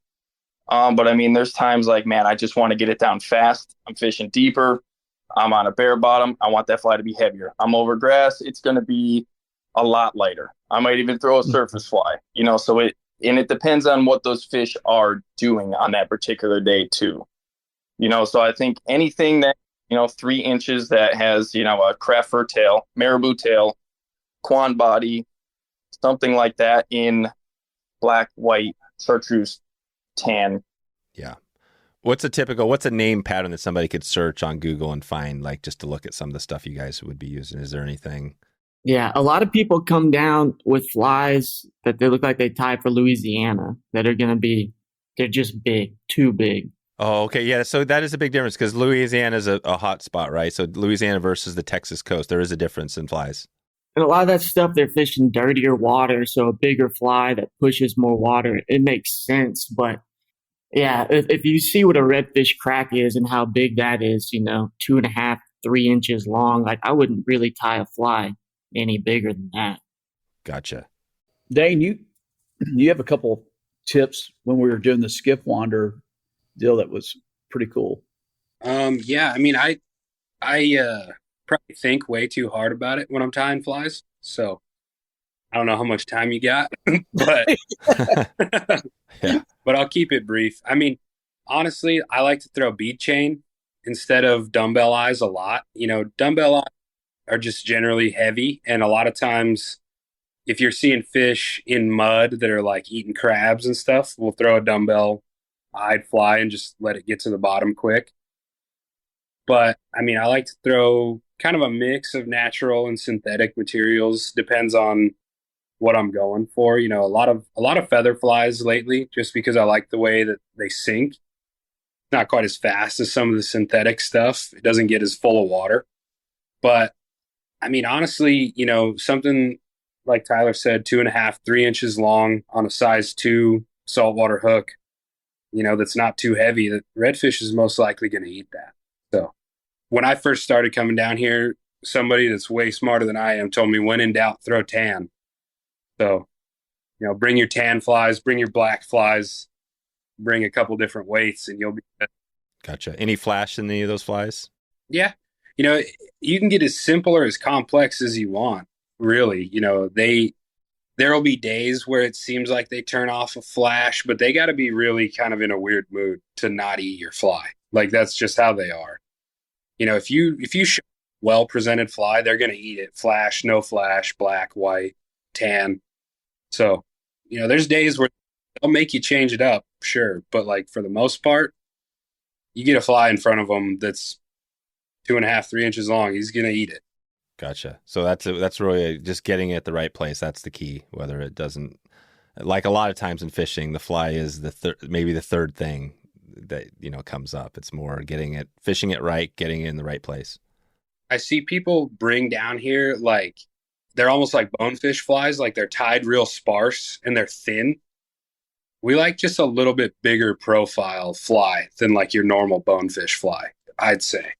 But I mean, there's times like, man, I just want to get it down fast. I'm fishing deeper. I'm on a bare bottom. I want that fly to be heavier. I'm over grass. It's going to be a lot lighter. I might even throw a surface fly, so it depends on what those fish are doing on that particular day too. So I think anything that, 3 inches that has, a craft fur tail, marabou tail, quan body, something like that in black, white, chartreuse, tan. Yeah. What's a name pattern that somebody could search on Google and find, like, just to look at some of the stuff you guys would be using? Is there anything? Yeah. A lot of people come down with flies that they look like they tie for Louisiana that are going to they're just big, too big. Oh, okay. Yeah. So that is a big difference, because Louisiana is a hot spot, right? So Louisiana versus the Texas coast, there is a difference in flies. And a lot of that stuff, they're fishing dirtier water, so a bigger fly that pushes more water. It makes sense. But yeah, if you see what a redfish crack is and how big that is, 2.5, 3 inches long, like, I wouldn't really tie a fly any bigger than that. Gotcha. Dane, you have a couple tips when we were doing the skiff wander deal that was pretty cool. Yeah, I mean, I probably think way too hard about it when I'm tying flies. So I don't know how much time you got, but yeah. But I'll keep it brief. I mean, honestly, I like to throw bead chain instead of dumbbell eyes a lot. Dumbbell eyes are just generally heavy, and a lot of times if you're seeing fish in mud that are like eating crabs and stuff, we'll throw a dumbbell eyed fly and just let it get to the bottom quick. But I mean, I like to throw kind of a mix of natural and synthetic materials. Depends on what I'm going for. A lot of feather flies lately, just because I like the way that they sink. Not quite as fast as some of the synthetic stuff. It doesn't get as full of water. But I mean, honestly, something like Tyler said, 2.5, 3 inches long on a size 2 saltwater hook that's not too heavy, the redfish is most likely going to eat that. So when I first started coming down here, somebody that's way smarter than I am told me, when in doubt, throw tan. So, bring your tan flies, bring your black flies, bring a couple different weights, and you'll be good. Gotcha. Any flash in any of those flies? Yeah. You can get as simple or as complex as you want, really. There will be days where it seems like they turn off a flash, but they got to be really kind of in a weird mood to not eat your fly. Like, that's just how they are. If you show a well-presented fly, they're going to eat it. Flash, no flash, black, white, tan. So, there's days where they'll make you change it up, sure. But like, for the most part, you get a fly in front of them that's 2.5, 3 inches long, he's going to eat it. Gotcha. So that's really just getting it at the right place. That's the key. Whether it doesn't, like a lot of times in fishing, the fly is maybe the third thing that, comes up. It's more fishing it right, getting it in the right place. I see people bring down here, like, they're almost like bonefish flies, like they're tied real sparse and they're thin. We like just a little bit bigger profile fly than like your normal bonefish fly, I'd say.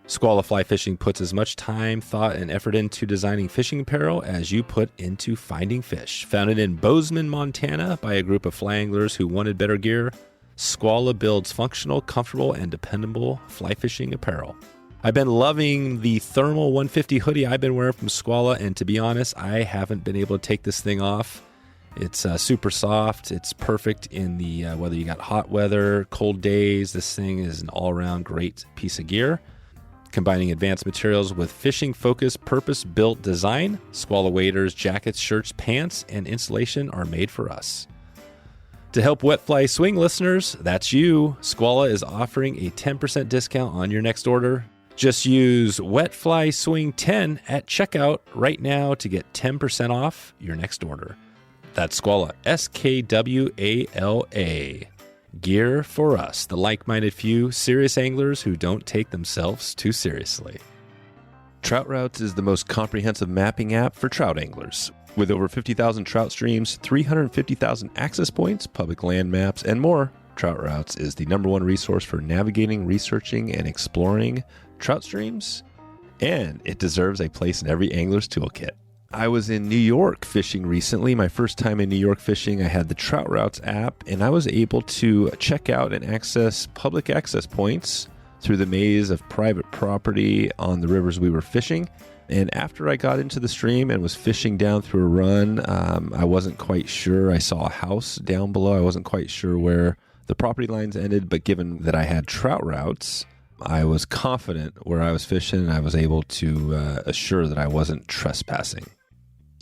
Squala Fly Fishing puts as much time, thought, and effort into designing fishing apparel as you put into finding fish. Founded in Bozeman, Montana by a group of fly anglers who wanted better gear, Squala builds functional, comfortable, and dependable fly fishing apparel. I've been loving the thermal 150 hoodie I've been wearing from Squala, and to be honest, I haven't been able to take this thing off. It's super soft. It's perfect in the whether you got hot weather, cold days. This thing is an all-around great piece of gear. Combining advanced materials with fishing-focused, purpose-built design, Squala waders, jackets, shirts, pants, and insulation are made for us. To help Wet Fly Swing listeners, that's you, Squala is offering a 10% discount on your next order. Just use Wet Fly Swing 10 at checkout right now to get 10% off your next order. That's Squala, SKWALA. Gear for us, the like-minded few, serious anglers who don't take themselves too seriously. Trout Routes is the most comprehensive mapping app for trout anglers. With over 50,000 trout streams, 350,000 access points, public land maps, and more, Trout Routes is the #1 resource for navigating, researching, and exploring trout streams, and it deserves a place in every angler's toolkit. I was in New York fishing recently. My first time in New York fishing, I had the Trout Routes app, and I was able to check out and access public access points through the maze of private property on the rivers we were fishing. And after I got into the stream and was fishing down through a run, I wasn't quite sure. I saw a house down below. I wasn't quite sure where the property lines ended, but given that I had Trout Routes, I was confident where I was fishing, and I was able to assure that I wasn't trespassing.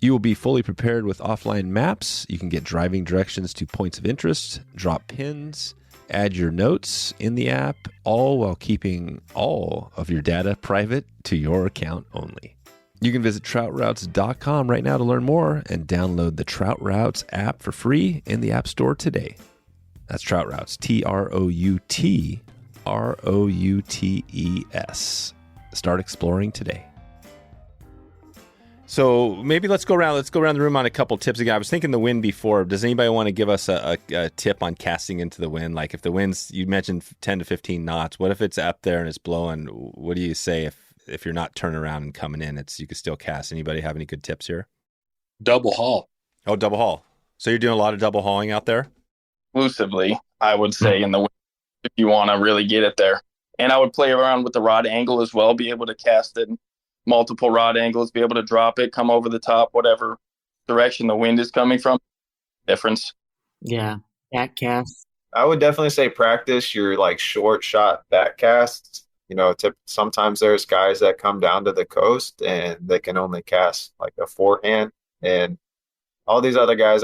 You will be fully prepared with offline maps. You can get driving directions to points of interest, drop pins, add your notes in the app, all while keeping all of your data private to your account only. You can visit troutroutes.com right now to learn more and download the Trout Routes app for free in the App Store today. That's Trout Routes, TROUTROUTES. Start exploring today. So maybe let's go around the room on a couple tips again. I was thinking the wind before. Does anybody want to give us a tip on casting into the wind? Like if the wind's, you mentioned 10 to 15 knots. What if it's up there and it's blowing? What do you say if you're not turning around and coming in? You can still cast. Anybody have any good tips here? Double haul. Oh, double haul. So you're doing a lot of double hauling out there? Exclusively, I would say, in the wind, if you want to really get it there. And I would play around with the rod angle as well, be able to cast it multiple rod angles, be able to drop it, come over the top, whatever direction the wind is coming from. Difference. Yeah, backcast. I would definitely say practice your short shot backcasts. Sometimes there's guys that come down to the coast and they can only cast a forehand, and all these other guys,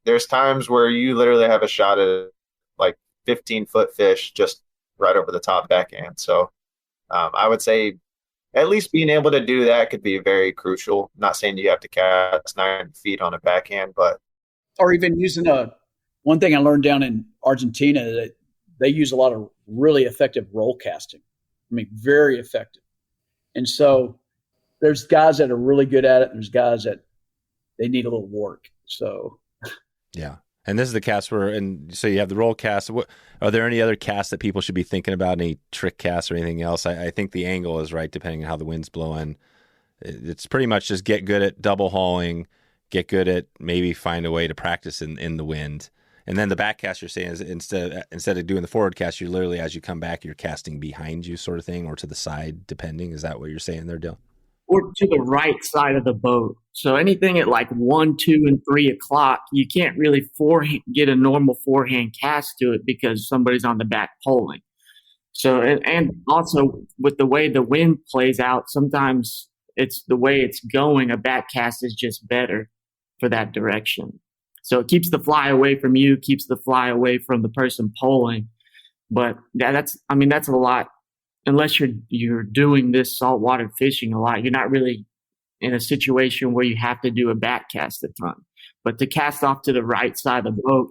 there's times where you literally have a shot at 15-foot fish just right over the top backhand. So I would say at least being able to do that could be very crucial. I'm not saying you have to cast 9 feet on a backhand, but or even using one thing I learned down in Argentina, that they use a lot of really effective roll casting. Very effective. And so there's guys that are really good at it. And there's guys that they need a little work. So yeah. And this is the cast and so you have the roll cast. Are there any other casts that people should be thinking about? Any trick casts or anything else? I think the angle is right, depending on how the wind's blowing. It's pretty much just get good at double hauling, get good at maybe find a way to practice in the wind. And then the back cast you're saying is instead of doing the forward cast, you're literally, as you come back, you're casting behind you sort of thing, or to the side, depending. Is that what you're saying there, Dale? Or to the right side of the boat. So anything at like 1, 2, and 3 o'clock, you can't really get a normal forehand cast to it because somebody's on the back poling. So, and also with the way the wind plays out, sometimes it's the way it's going, a back cast is just better for that direction. So it keeps the fly away from you, keeps the fly away from the person poling. But that's a lot. Unless you're doing this saltwater fishing a lot, you're not really in a situation where you have to do a back cast a ton. But to cast off to the right side of the boat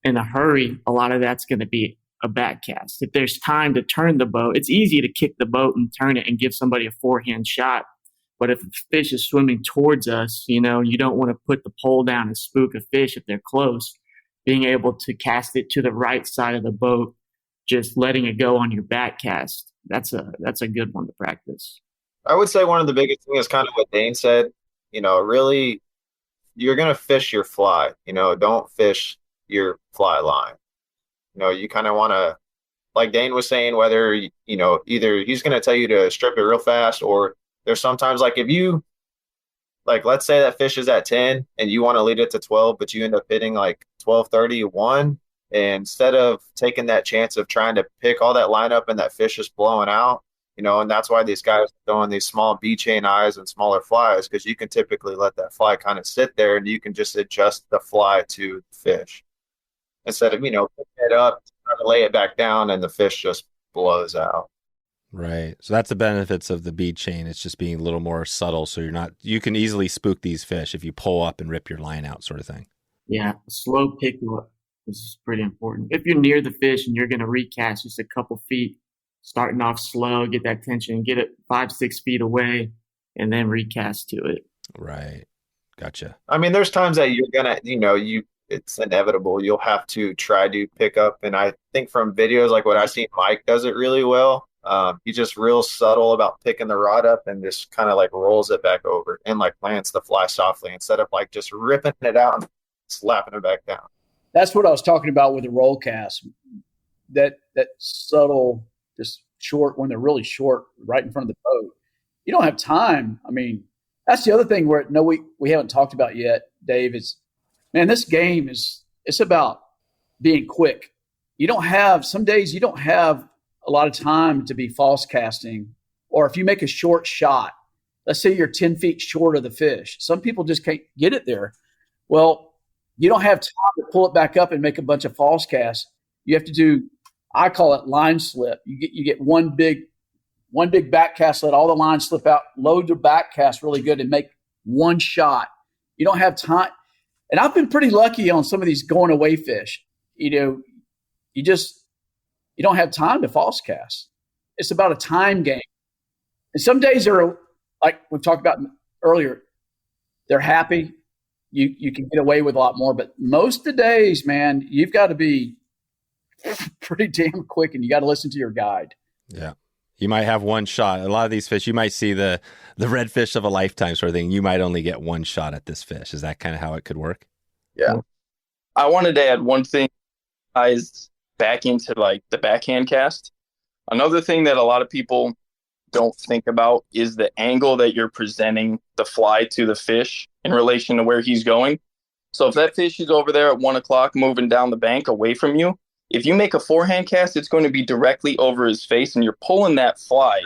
in a hurry, a lot of that's going to be a back cast. If there's time to turn the boat, it's easy to kick the boat and turn it and give somebody a forehand shot. But if a fish is swimming towards us, you don't want to put the pole down and spook a fish if they're close. Being able to cast it to the right side of the boat, just letting it go on your back cast, that's a good one to practice. I would say one of the biggest things is kind of what Dane said. Really, you're going to fish your fly. Don't fish your fly line. You kind of want to, like Dane was saying, whether, either he's going to tell you to strip it real fast, or there's sometimes, like, if you, like, let's say that fish is at 10 and you want to lead it to 12, but you end up hitting like 12:31. And instead of taking that chance of trying to pick all that line up and that fish is blowing out, and that's why these guys are throwing these small bead chain eyes and smaller flies, because you can typically let that fly kind of sit there and you can just adjust the fly to the fish instead of, picking it up, trying to lay it back down and the fish just blows out. Right. So that's the benefits of the bead chain. It's just being a little more subtle. So you can easily spook these fish if you pull up and rip your line out, sort of thing. Yeah. Slow pick up. This is pretty important. If you're near the fish and you're going to recast just a couple feet, starting off slow, get that tension, get it 5-6 feet away, and then recast to it. Right. Gotcha. I mean, there's times that you're going to, it's inevitable. You'll have to try to pick up. And I think from videos like what I've seen, Mike does it really well. He's just real subtle about picking the rod up and just kind of like rolls it back over and like plants the fly softly instead of like just ripping it out and slapping it back down. That's what I was talking about with the roll cast. That subtle, just short, when they're really short, right in front of the boat. You don't have time. I mean, that's the other thing we haven't talked about yet, Dave, is, man, this game it's about being quick. Some days you don't have a lot of time to be false casting, or if you make a short shot, let's say you're 10 feet short of the fish. Some people just can't get it there. Well, you don't have time to pull it back up and make a bunch of false casts. You have to do, I call it line slip. You get one big back cast, let all the lines slip out, load the back cast really good and make one shot. You don't have time. And I've been pretty lucky on some of these going away fish. You don't have time to false cast. It's about a time game. And some days are, like we've talked about earlier, they're happy. You can get away with a lot more. But most of the days, man, you've got to be pretty damn quick, and you got to listen to your guide. Yeah. You might have one shot. A lot of these fish, you might see the redfish of a lifetime sort of thing. You might only get one shot at this fish. Is that kind of how it could work? Yeah. I wanted to add one thing, guys, back into like the backhand cast. Another thing that a lot of people don't think about is the angle that you're presenting the fly to the fish in relation to where he's going. So if that fish is over there at 1 o'clock moving down the bank away from you, if you make a forehand cast, it's going to be directly over his face, and you're pulling that fly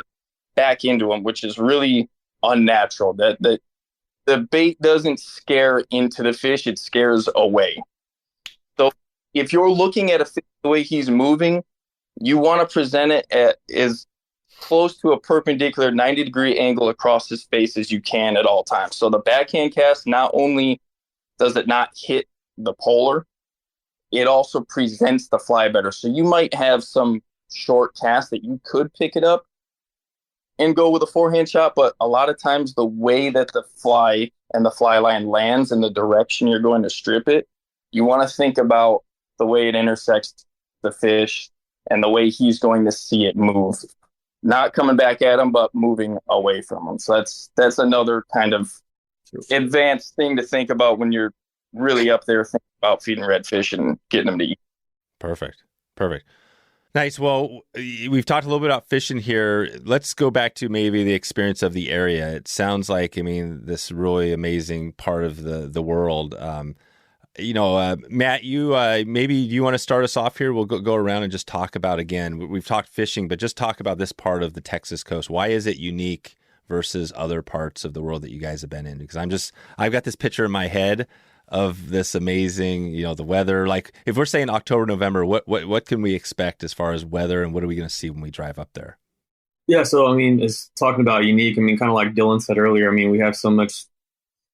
back into him, which is really unnatural. That the bait doesn't scare into the fish, it scares away. So if you're looking at a fish the way he's moving, you want to present it at as close to a perpendicular 90-degree angle across his face as you can at all times. So the backhand cast, not only does it not hit the polar, it also presents the fly better. So you might have some short cast that you could pick it up and go with a forehand shot, but a lot of times the way that the fly and the fly line lands and the direction you're going to strip it you want to think about the way it intersects the fish and the way he's going to see it move, not coming back at him, but moving away from him. So that's another kind of advanced thing to think about when you're really up there thinking about feeding redfish and getting them to eat. Perfect. Nice. Well, we've talked a little bit about fishing here. Let's go back to maybe the experience of the area. It sounds like, this really amazing part of the world. Matt, you maybe you want to start us off here? We'll go around and just talk about, again, we've talked fishing, but just talk about this part of the Texas coast. Why is it unique versus other parts of the world that you guys have been in? Because I've got this picture in my head of this amazing, the weather. Like, if we're saying October, November, what can we expect as far as weather, and what are we going to see when we drive up there? Yeah, so it's talking about unique. Kind of like Dylan said earlier. We have so much,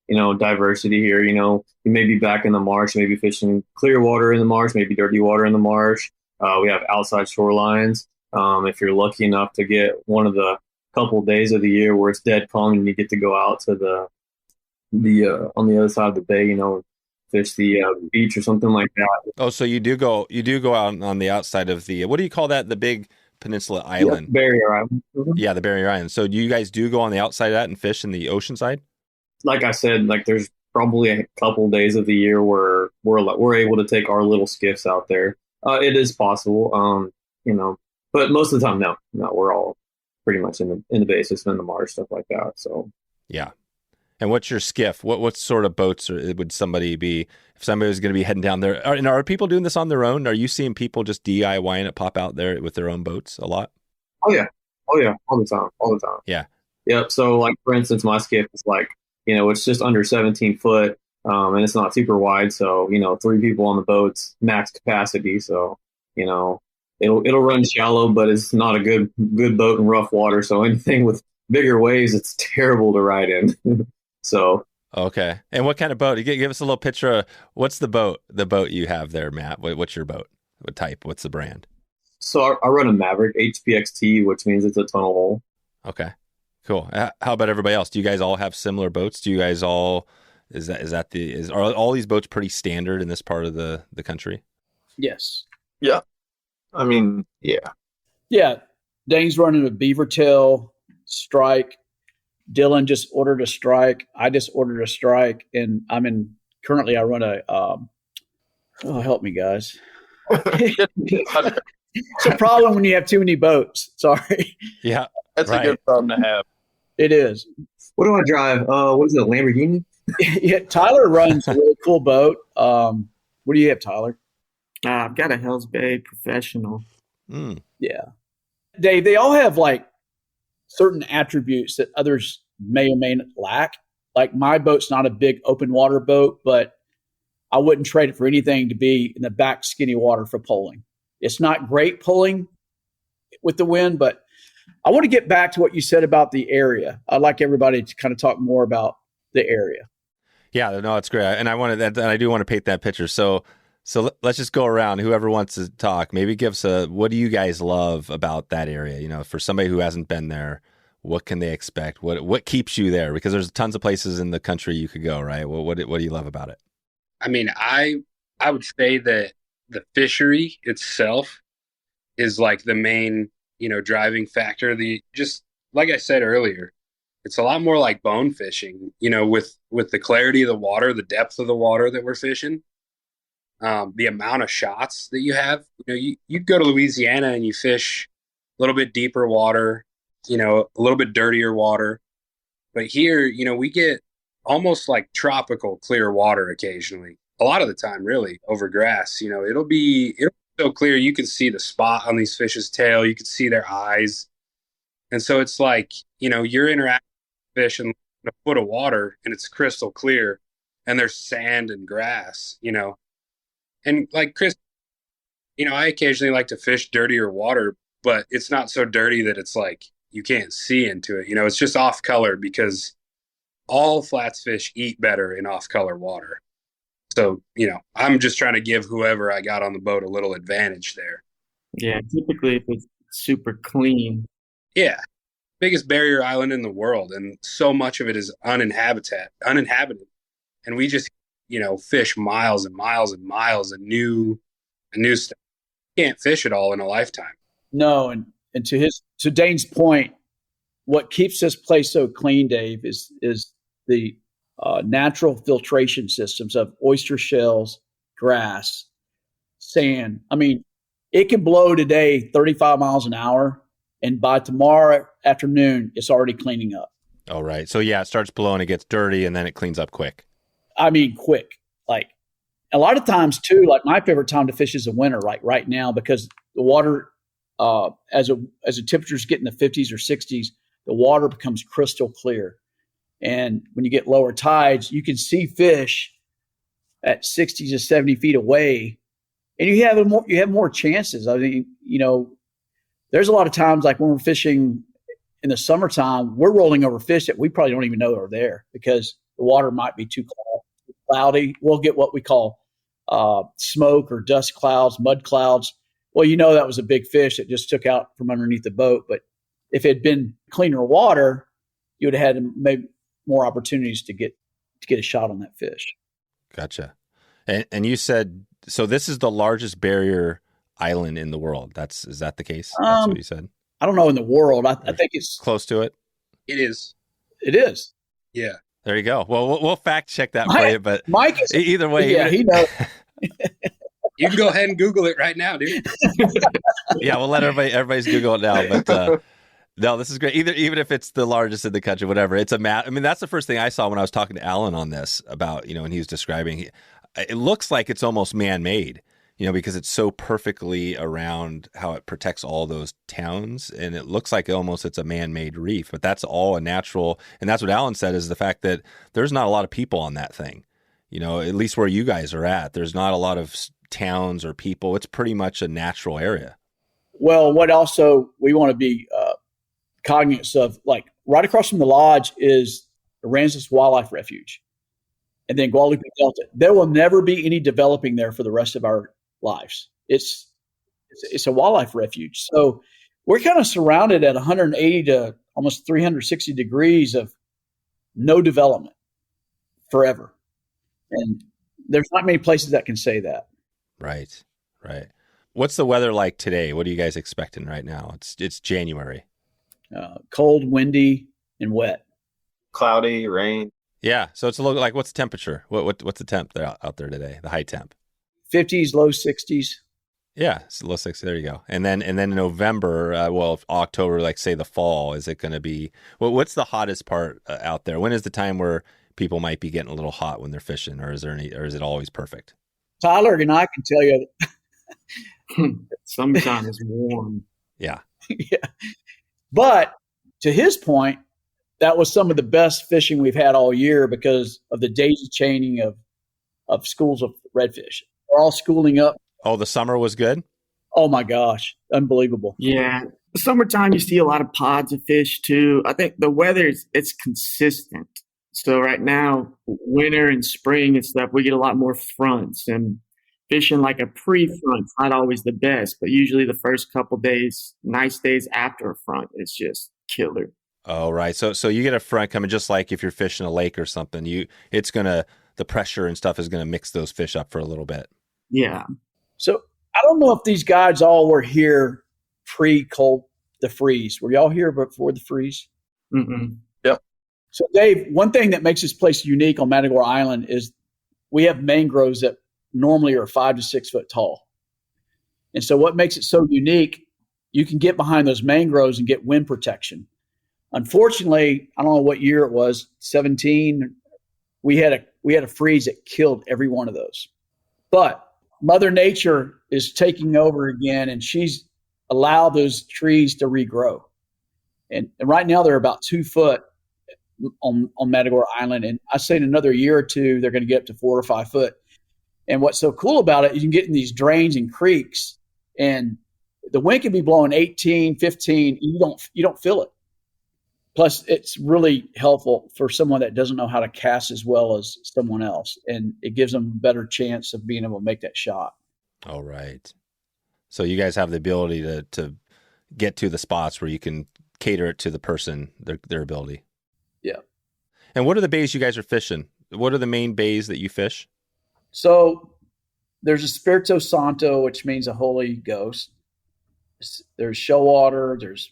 diversity here. You may be back in the marsh, maybe fishing clear water in the marsh, maybe dirty water in the marsh. We have outside shorelines. If you're lucky enough to get one of the couple days of the year where it's dead calm and you get to go out to the on the other side of the bay, fish the beach or something like that. Oh, so you do go out on the outside of the, what do you call that? The big peninsula island? Yep, barrier island. Mm-hmm. Yeah, the barrier island. So do you guys go on the outside of that and fish in the ocean side? Like I said, there's probably a couple days of the year where we're able to take our little skiffs out there. It is possible, but most of the time, no, we're all pretty much in the basis and in the marsh, stuff like that. So yeah. And what's your skiff? What sort of boats would somebody be if somebody was going to be heading down there? Are people doing this on their own? Are you seeing people just DIYing it, pop out there with their own boats a lot? Oh yeah, all the time. Yeah. Yep. So for instance, my skiff is it's just under 17 foot, and it's not super wide. So 3 people on the boat's max capacity. So it'll run shallow, but it's not a good boat in rough water. So anything with bigger waves, it's terrible to ride in. So okay. And what kind of boat? You give us a little picture of what's the boat you have there, Matt. What's your boat? What type? What's the brand? So I run a Maverick HPXT, which means it's a tunnel hole. Okay, cool. How about everybody else? Do you guys all have similar boats? Do you guys all are all these boats pretty standard in this part of the country? Yes. Yeah. Yeah. Yeah. Dane's running a beaver tail strike. Dylan just ordered a strike. I just ordered a strike, and currently I run a, help me guys. It's a problem when you have too many boats. Sorry. Yeah. That's right. A good problem to have. It is. What do I drive? What is it, Lamborghini? Yeah, Tyler runs a really cool boat. What do you have, Tyler? I've got a Hell's Bay Professional. Yeah. Dave, they all have certain attributes that others may or may not lack. Like, my boat's not a big open water boat, but I wouldn't trade it for anything to be in the back skinny water for poling. It's not great pulling with the wind, but I want to get back to what you said about the area. I'd like everybody to kind of talk more about the area. Yeah, no, it's great. And I do want to paint that picture. So let's just go around. Whoever wants to talk, maybe give us what do you guys love about that area? For somebody who hasn't been there, what can they expect? What keeps you there? Because there's tons of places in the country you could go, right? What do you love about it? I would say that the fishery itself is the main, driving factor. Just like I said earlier, it's a lot more like bone fishing, with the clarity of the water, the depth of the water that we're fishing. The amount of shots that you have, you go to Louisiana and you fish a little bit deeper water, a little bit dirtier water. But here, we get almost like tropical clear water occasionally. A lot of the time, really, over grass. It'll be so clear you can see the spot on these fish's tail. You can see their eyes. And so it's you're interacting with fish in a foot of water and it's crystal clear and there's sand and grass, And like Chris, I occasionally like to fish dirtier water, but it's not so dirty that it's you can't see into it. It's just off color because all flats fish eat better in off color water. So, I'm just trying to give whoever I got on the boat a little advantage there. Yeah, typically if it's super clean. Yeah. Biggest barrier island in the world. And so much of it is uninhabited. And we just fish miles and miles and miles of new stuff. You can't fish it all in a lifetime. No, and to Dane's point, what keeps this place so clean, Dave, is the natural filtration systems of oyster shells, grass, sand. I mean, it can blow today 35 miles an hour, and by tomorrow afternoon, it's already cleaning up. Oh, right. So, yeah, it starts blowing, it gets dirty, and then it cleans up quick. I mean, quick. Like, a lot of times, too, like my favorite time to fish is the winter, like right now, because the water, as the temperatures get in the 50s or 60s, the water becomes crystal clear. And when you get lower tides, you can see fish at 60 to 70 feet away, and you have more chances. I mean, there's a lot of times like when we're fishing in the summertime, we're rolling over fish that we probably don't even know are there because the water might be too cloudy. We'll get what we call smoke or dust clouds, mud clouds. Well, that was a big fish that just took out from underneath the boat. But if it had been cleaner water, you would have had maybe more opportunities to get a shot on that fish. Gotcha. And you said, so this is the largest barrier island in the world. Is that the case? That's what you said? I don't know in the world. I think it's close to it. It is. It is. Yeah. There you go. Well, we'll fact check that for you, but Mike is, either way. Yeah, he knows. You can go ahead and Google it right now, dude. Yeah, we'll let everybody's Google it now. But no, this is great. Even if it's the largest in the country, whatever. It's a map. I mean, that's the first thing I saw when I was talking to Alan on this about, when he was describing. It looks like it's almost man-made, because it's so perfectly around how it protects all those towns. And it looks like it's a man-made reef, but that's all a natural. And that's what Alan said is the fact that there's not a lot of people on that thing, at least where you guys are at. There's not a lot of towns or people. It's pretty much a natural area. Well, what also we want to be cognizant of, like right across from the lodge is Aransas Wildlife Refuge. And then Guadalupe Delta. There will never be any developing there for the rest of our lives. It's a wildlife refuge. So we're kind of surrounded at 180 to almost 360 degrees of no development forever. And there's not many places that can say that. Right. What's the weather like today? What are you guys expecting right now? It's January. Cold, windy, and wet. Cloudy, rain. Yeah. So it's a little like, what's the temperature? What's the temp out there today? The high temp? 50s, low 60s. Yeah. It's low 60s. There you go. And then in November, October, like say the fall, is it going to be, what's the hottest part out there? When is the time where people might be getting a little hot when they're fishing, or is it always perfect? Tyler and I can tell you summertime is warm. Yeah. Yeah. But to his point, that was some of the best fishing we've had all year because of the daisy chaining of schools of redfish. They're all schooling up. Oh, the summer was good? Oh, my gosh. Unbelievable. Yeah. Summertime, you see a lot of pods of fish, too. I think the weather, it's consistent. So right now, winter and spring and stuff, we get a lot more fronts. And fishing like a pre-front's not always the best, but usually the first couple days, nice days after a front, is just killer. Oh, right. So you get a front coming, just like if you're fishing a lake or something, the pressure and stuff is going to mix those fish up for a little bit. Yeah. So I don't know if these guys all were here pre-cold, the freeze. Were y'all here before the freeze? Mm-mm. Yep. So Dave, one thing that makes this place unique on Matagorda Island is we have mangroves that normally are 5 to 6 foot tall. And so what makes it so unique, you can get behind those mangroves and get wind protection. Unfortunately, I don't know what year it was, 17, we had a freeze that killed every one of those. But Mother Nature is taking over again, and she's allowed those trees to regrow. And right now they're about 2 foot on Matagorda Island. And I say in another year or two, they're going to get up to 4 or 5 foot. And what's so cool about it, you can get in these drains and creeks, and the wind can be blowing 18, 15, and you don't feel it. Plus, it's really helpful for someone that doesn't know how to cast as well as someone else, and it gives them a better chance of being able to make that shot. All right. So you guys have the ability to get to the spots where you can cater it to the person, their ability. Yeah. And what are the bays you guys are fishing? What are the main bays that you fish? So there's Espiritu Santo, which means a Holy Ghost. There's Showwater. There's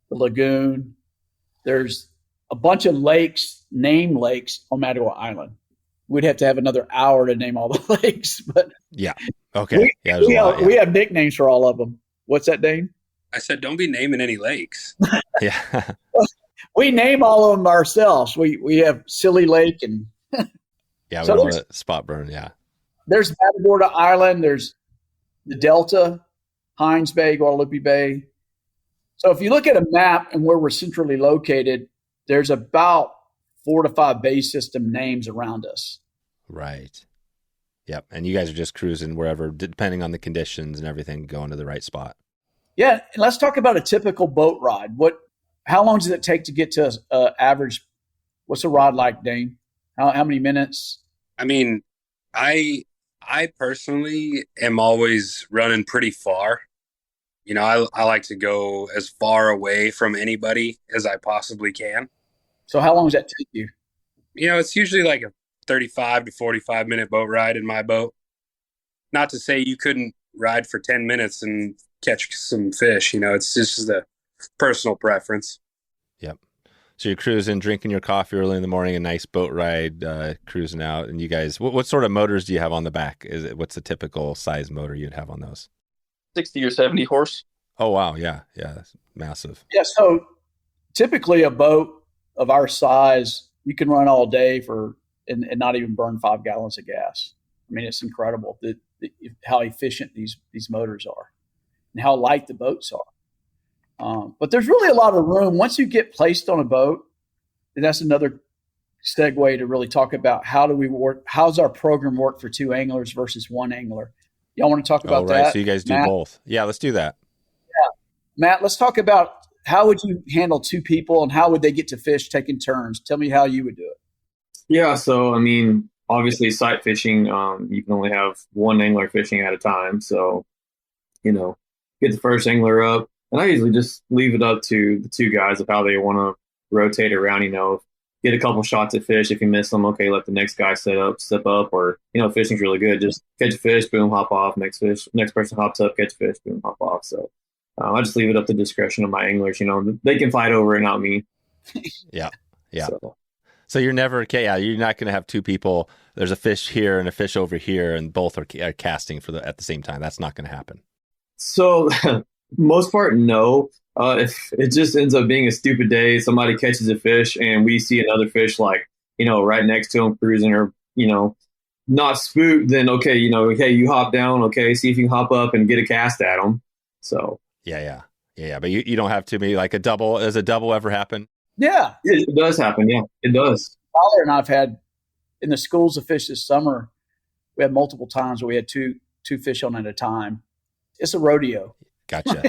the lagoon. There's a bunch of lakes, named lakes on Matador Island. We'd have to have another hour to name all the lakes, but yeah. Okay. We have nicknames for all of them. What's that, Dane? I said, don't be naming any lakes. Yeah. We name all of them ourselves. We have Silly Lake and yeah, we so don't want to spot burn. Yeah. There's Matador Island. There's the Delta, Hines Bay, Guadalupe Bay. So if you look at a map and where we're centrally located, there's about 4 to 5 bay system names around us. Right. Yep. And you guys are just cruising wherever, depending on the conditions and everything, going to the right spot. Yeah. And let's talk about a typical boat ride. How long does it take to get to average? What's a ride like, Dane? How many minutes? I mean, I personally am always running pretty far. You know, I like to go as far away from anybody as I possibly can. So how long does that take you? You know, it's usually like a 35 to 45 minute boat ride in my boat. Not to say you couldn't ride for 10 minutes and catch some fish. You know, it's just a personal preference. Yep. So you're cruising, drinking your coffee early in the morning, a nice boat ride, cruising out. And you guys, what sort of motors do you have on the back? What's the typical size motor you'd have on those? 60 or 70 horse. Oh, wow. Yeah. Yeah. That's massive. Yeah. So typically a boat of our size, you can run all day and not even burn 5 gallons of gas. I mean, it's incredible how efficient these motors are and how light the boats are. But there's really a lot of room. Once you get placed on a boat, and that's another segue to really talk about how's our program work for 2 anglers versus 1 angler. Y'all want to talk about that? So you guys do Matt? both. Yeah, let's do that. Yeah. Matt, let's talk about how would you handle 2 people and how would they get to fish taking turns? Tell me how you would do it. Yeah, so I mean, obviously sight fishing, you can only have 1 angler fishing at a time. So, you know, get the first angler up. And I usually just leave it up to the 2 guys of how they want to rotate around, you know, get a couple shots at fish. If you miss them, okay, let the next guy step up, or, you know, fishing's really good. Just catch a fish, boom, hop off, next person hops up, catch a fish, boom, hop off. So I just leave it up to discretion of my anglers. You know, they can fight over it, not me. Yeah. Yeah. So you're never, you're not going to have 2 people. There's a fish here and a fish over here, and both are casting at the same time. That's not going to happen. So most part, no. If it just ends up being a stupid day, somebody catches a fish and we see another fish, like, you know, right next to him cruising, or, you know, not spooked, then okay, you know, hey, you hop down, okay, see if you can hop up and get a cast at them. So Yeah. But you don't have too many, like a double. Does a double ever happen? Yeah. It does happen. Yeah, it does. Tyler and I've had in the schools of fish this summer, we had multiple times where we had two fish on at a time. It's a rodeo. Gotcha.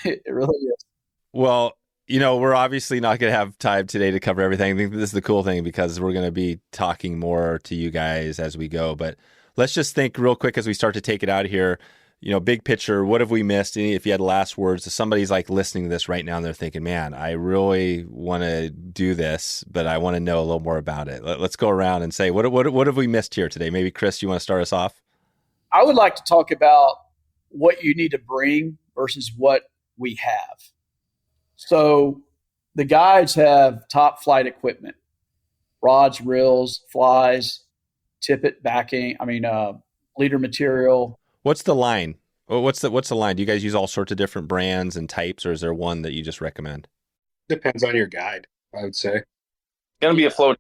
It really is. Well, you know, we're obviously not going to have time today to cover everything. I think this is the cool thing, because we're going to be talking more to you guys as we go. But let's just think real quick as we start to take it out of here. You know, big picture, what have we missed? If you had last words, if somebody's like listening to this right now and they're thinking, man, I really want to do this, but I want to know a little more about it. Let's go around and say, what have we missed here today? Maybe Chris, you want to start us off? I would like to talk about what you need to bring versus what we have. So the guides have top flight equipment, rods, reels, flies, tippet, backing, leader material. What's the line? What's the line? Do you guys use all sorts of different brands and types, or is there one that you just recommend? Depends on your guide, I would say. Gonna be a float.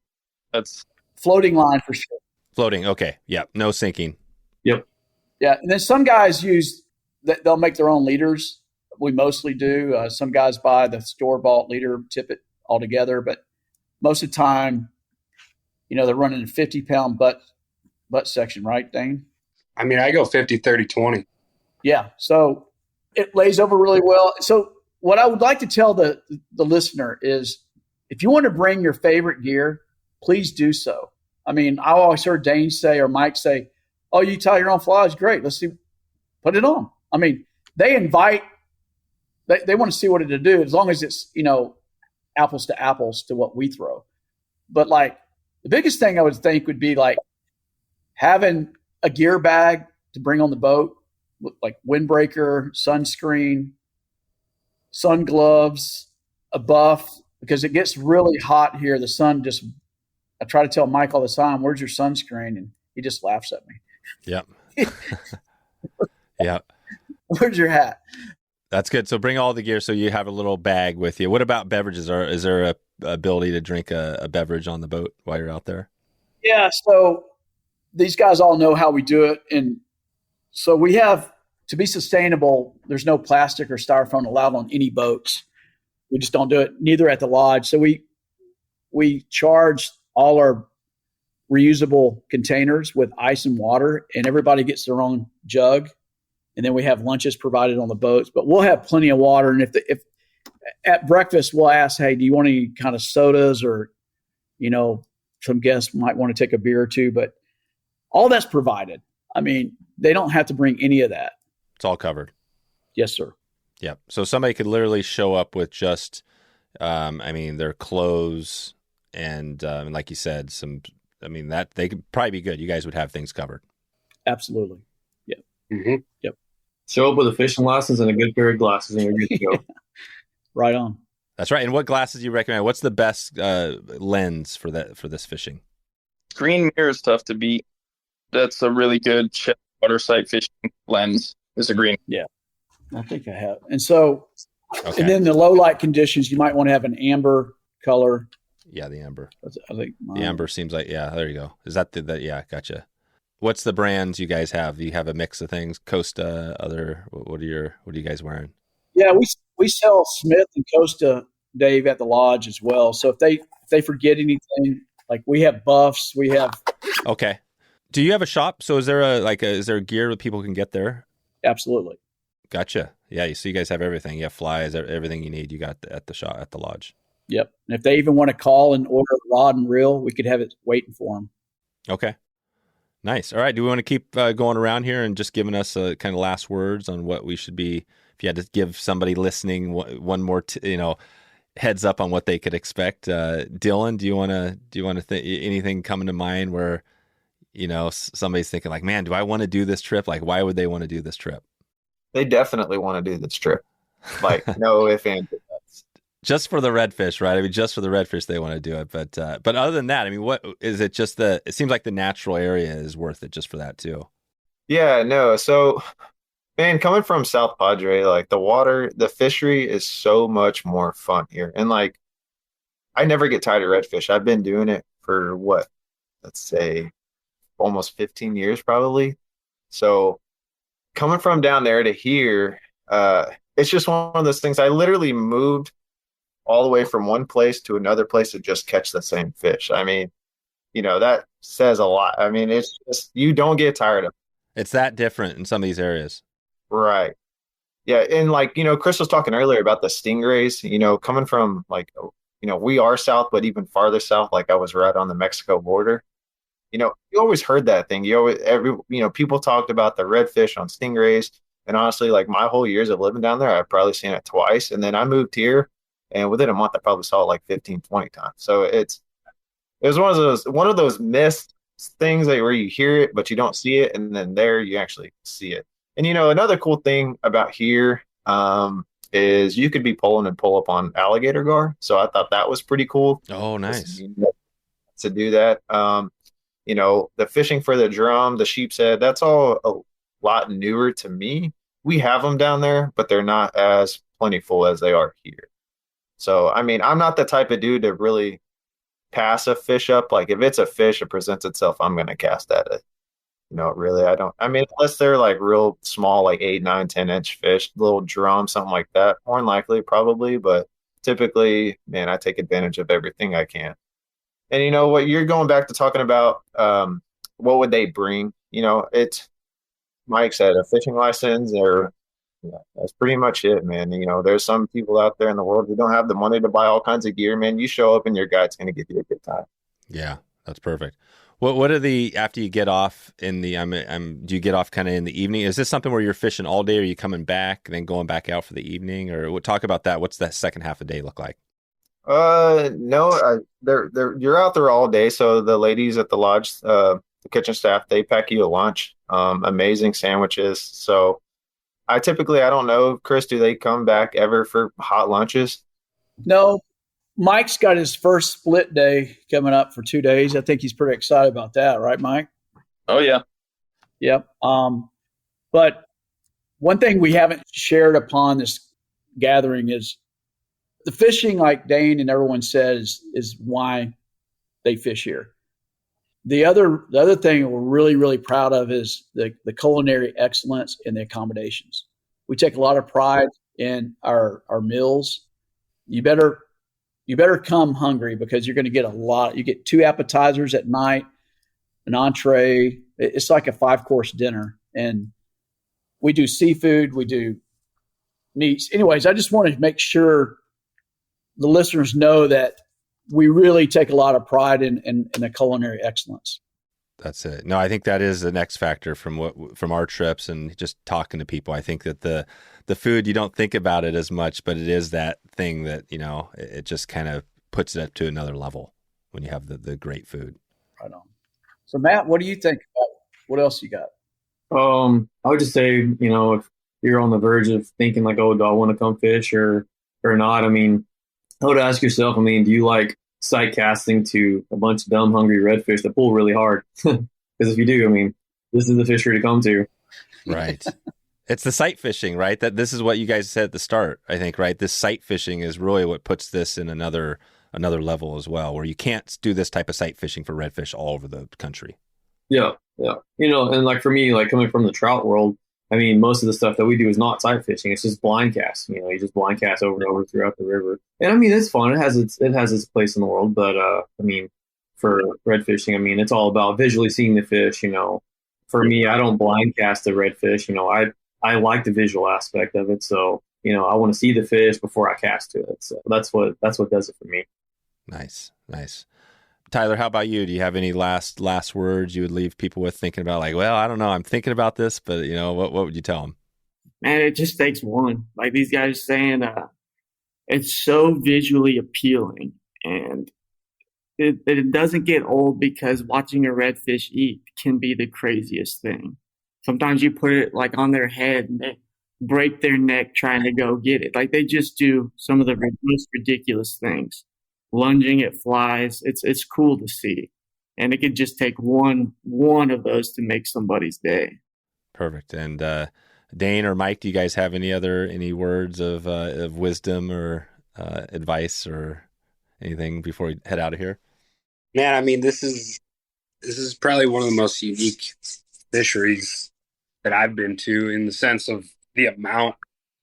That's floating line for sure. Floating. Okay. Yeah. No sinking. Yep. Yeah. And then some guys they'll make their own leaders. We mostly do. Some guys buy the store-bought leader tippet altogether, but most of the time, you know, they're running a 50-pound butt section, right, Dane? I mean, I go 50, 30, 20. Yeah. So it lays over really well. So what I would like to tell the listener is, if you want to bring your favorite gear, please do so. I mean, I always heard Dane say, or Mike say, oh, you tie your own flies? Great. Let's see. Put it on. I mean, they want to see what it'll do, as long as it's, you know, apples to apples to what we throw. But like, the biggest thing I would think would be like, having a gear bag to bring on the boat, like windbreaker, sunscreen, sun gloves, a buff, because it gets really hot here. The sun just, I try to tell Mike all the time, where's your sunscreen? And he just laughs at me. Yep. Yep. Where's your hat? That's good. So bring all the gear so you have a little bag with you. What about beverages? Is there a ability to drink a beverage on the boat while you're out there? Yeah, so these guys all know how we do it. And so we have, to be sustainable, there's no plastic or styrofoam allowed on any boats. We just don't do it, neither at the lodge. So we charge all our reusable containers with ice and water, and everybody gets their own jug. And then we have lunches provided on the boats, but we'll have plenty of water. And if at breakfast, we'll ask, hey, do you want any kind of sodas, or, some guests might want to take a beer or two, but all that's provided. I mean, they don't have to bring any of that. It's all covered. Yes, sir. Yeah. So somebody could literally show up with just, their clothes and like you said, that they could probably be good. You guys would have things covered. Absolutely. Yeah. Mm-hmm. Yep. Show up with a fishing license and a good pair of glasses, and you're good to go. Right on. That's right. And what glasses do you recommend? What's the best lens for this fishing? Green mirror is tough to beat. That's a really good water sight fishing lens. Is a green. Yeah, I think I have. And so, Okay. And then the low light conditions, you might want to have an amber color. Yeah, the amber. I think The amber seems like, yeah, there you go. Is that yeah, gotcha. What's the brands you guys have? Do you have a mix of things? Costa, what are you guys wearing? Yeah, we sell Smith and Costa, Dave, at the lodge as well. So if they forget anything, like we have buffs, we have. Okay. Do you have a shop? So is there is there gear that people can get there? Absolutely. Gotcha. Yeah. So you guys have everything. You have flies, everything you need. You got at the shop at the lodge. Yep. And if they even want to call and order a rod and reel, we could have it waiting for them. Okay. Nice. All right. Do we want to keep going around here and just giving us kind of last words on what we should be? If you had to give somebody listening one more, heads up on what they could expect. Dylan, do you want to anything coming to mind where, somebody's thinking like, man, do I want to do this trip? Like, why would they want to do this trip? They definitely want to do this trip. Like, no ifs, ands, or buts. Just for the redfish, right? I mean, just for the redfish, they want to do it. But other than that, I mean, what is it? Just it seems like the natural area is worth it just for that too. Yeah, no. So, man, coming from South Padre, like the fishery is so much more fun here. And like, I never get tired of redfish. I've been doing it for let's say almost 15 years probably. So coming from down there to here, it's just one of those things. I literally moved all the way from one place to another place to just catch the same fish. I mean, that says a lot. I mean, it's just, you don't get tired of it. It's that different in some of these areas. Right. Yeah. And like, Chris was talking earlier about the stingrays, coming from like, we are south, but even farther south, like I was right on the Mexico border. You always heard that thing. People talked about the redfish on stingrays. And honestly, like my whole years of living down there, I've probably seen it twice. And then I moved here, and within a month, I probably saw it like 15, 20 times. So it was one of those missed things where you hear it, but you don't see it. And then there you actually see it. And, another cool thing about here is you could be pulling and pull up on alligator gar. So I thought that was pretty cool. Oh, nice. To do that. The fishing for the drum, the sheep's head, that's all a lot newer to me. We have them down there, but they're not as plentiful as they are here. So, I mean, I'm not the type of dude to really pass a fish up. Like if it's a fish, it presents itself, I'm going to cast at it. Really, unless they're like real small, like 8, 9, 10-inch fish, little drum, something like that, more than likely, probably. But typically, man, I take advantage of everything I can. And what you're going back to talking about, what would they bring? It's Mike said, a fishing license, or that's pretty much it, man. There's some people out there in the world who don't have the money to buy all kinds of gear, man. You show up and your guide's going to give you a good time. Yeah, that's perfect. What are after you get off do you get off kind of in the evening? Is this something where you're fishing all day, or are you coming back and then going back out for the evening, or we'll talk about that? What's that second half of the day look like? No, you're out there all day. So the ladies at the lodge, the kitchen staff, they pack you a lunch, amazing sandwiches. So I don't know, Chris, do they come back ever for hot lunches? No, Mike's got his first split day coming up for 2 days. I think he's pretty excited about that, right, Mike? Oh yeah. Yep. But one thing we haven't shared upon this gathering is the fishing, like Dane and everyone says, is why they fish here. The other thing we're really, really proud of is the culinary excellence and the accommodations. We take a lot of pride in our meals. You better come hungry because you're going to get a lot. You get 2 appetizers at night, an entree. It's like a 5-course dinner. And we do seafood, we do meats. Anyways, I just want to make sure the listeners know that we really take a lot of pride in the culinary excellence. That's it. No, I think that is the next factor from our trips and just talking to people. I think that the food, you don't think about it as much, but it is that thing that, it just kind of puts it up to another level when you have the great food. Right on. So Matt, what do you think about it? What else you got? I would just say, if you're on the verge of thinking like, oh, do I want to come fish or not? I mean, I would ask yourself, do you like sight casting to a bunch of dumb, hungry redfish that pull really hard? Because if you do, this is the fishery to come to. Right. It's the sight fishing, right? That this is what you guys said at the start, I think, right? This sight fishing is really what puts this in another level as well, where you can't do this type of sight fishing for redfish all over the country. Yeah. And like for me, like coming from the trout world, most of the stuff that we do is not sight fishing. It's just blind cast. You just blind cast over and over throughout the river. And it's fun. It has its place in the world. But for red fishing, it's all about visually seeing the fish. For me, I don't blind cast the redfish. I like the visual aspect of it. So, I want to see the fish before I cast to it. So that's what does it for me. Nice. Tyler, how about you? Do you have any last words you would leave people with thinking about, like, well, I don't know, I'm thinking about this, but what would you tell them? Man, it just takes one. Like these guys saying, it's so visually appealing, and it doesn't get old because watching a redfish eat can be the craziest thing. Sometimes you put it like on their head and they break their neck trying to go get it. Like they just do some of the most ridiculous things. Lunging at flies. It's cool to see. And it could just take one of those to make somebody's day. Perfect. And Dane or Mike, do you guys have any words of wisdom or advice or anything before we head out of here? Man, this is probably one of the most unique fisheries that I've been to, in the sense of the amount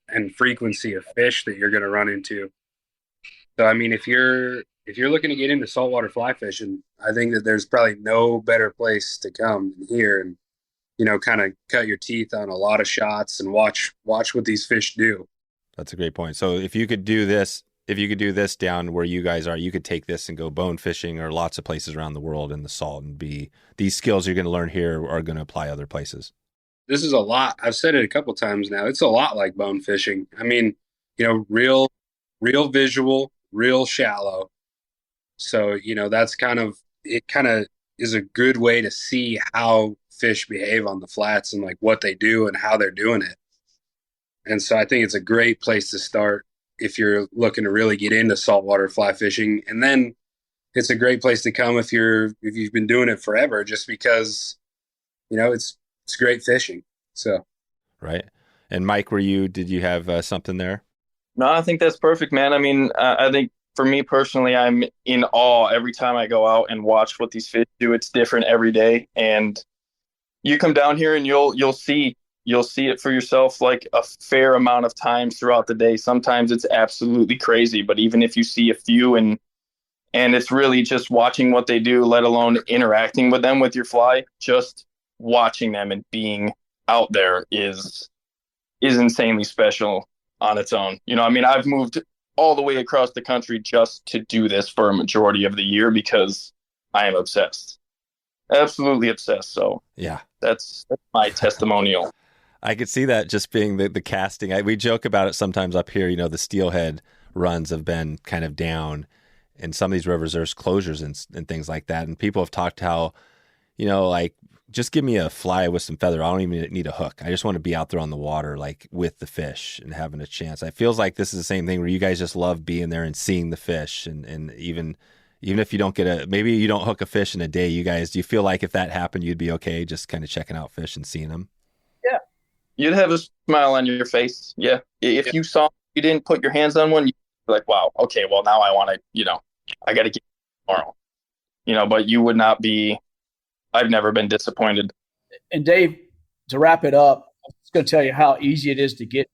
and frequency of fish that you're going to run into. So, if you're looking to get into saltwater fly fishing, I think that there's probably no better place to come than here and, kind of cut your teeth on a lot of shots and watch what these fish do. That's a great point. So if you could do this down where you guys are, you could take this and go bone fishing or lots of places around the world in the salt, and these skills you're going to learn here are going to apply other places. This is a lot. I've said it a couple times now. It's a lot like bone fishing. Real visual, real shallow. So, that's kind of is a good way to see how fish behave on the flats and like what they do and how they're doing it. And so I think it's a great place to start if you're looking to really get into saltwater fly fishing. And then it's a great place to come if you've been doing it forever, just because, it's great fishing. So. Right. And Mike, did you have something there? No, I think that's perfect, man. I think for me personally, I'm in awe every time I go out and watch what these fish do. It's different every day. And you come down here and you'll see it for yourself like a fair amount of times throughout the day. Sometimes it's absolutely crazy, but even if you see a few and it's really just watching what they do, let alone interacting with them with your fly, just watching them and being out there is insanely special on its own. I've moved all the way across the country just to do this for a majority of the year because I am obsessed. Absolutely obsessed. So yeah, that's my testimonial. I could see that just being the casting. We joke about it sometimes up here. The steelhead runs have been kind of down in some of these rivers. There's closures and things like that. And people have talked how, like just give me a fly with some feather. I don't even need a hook. I just want to be out there on the water, like with the fish and having a chance. It feels like this is the same thing where you guys just love being there and seeing the fish. And even if you don't maybe you don't hook a fish in a day, do you feel like if that happened, you'd be okay just kind of checking out fish and seeing them? Yeah. You'd have a smile on your face. Yeah. If you saw, you didn't put your hands on one, you'd be like, wow, okay, well now I want to, I got to get tomorrow, but you would not be, I've never been disappointed. And Dave, to wrap it up, I'm just going to tell you how easy it is to get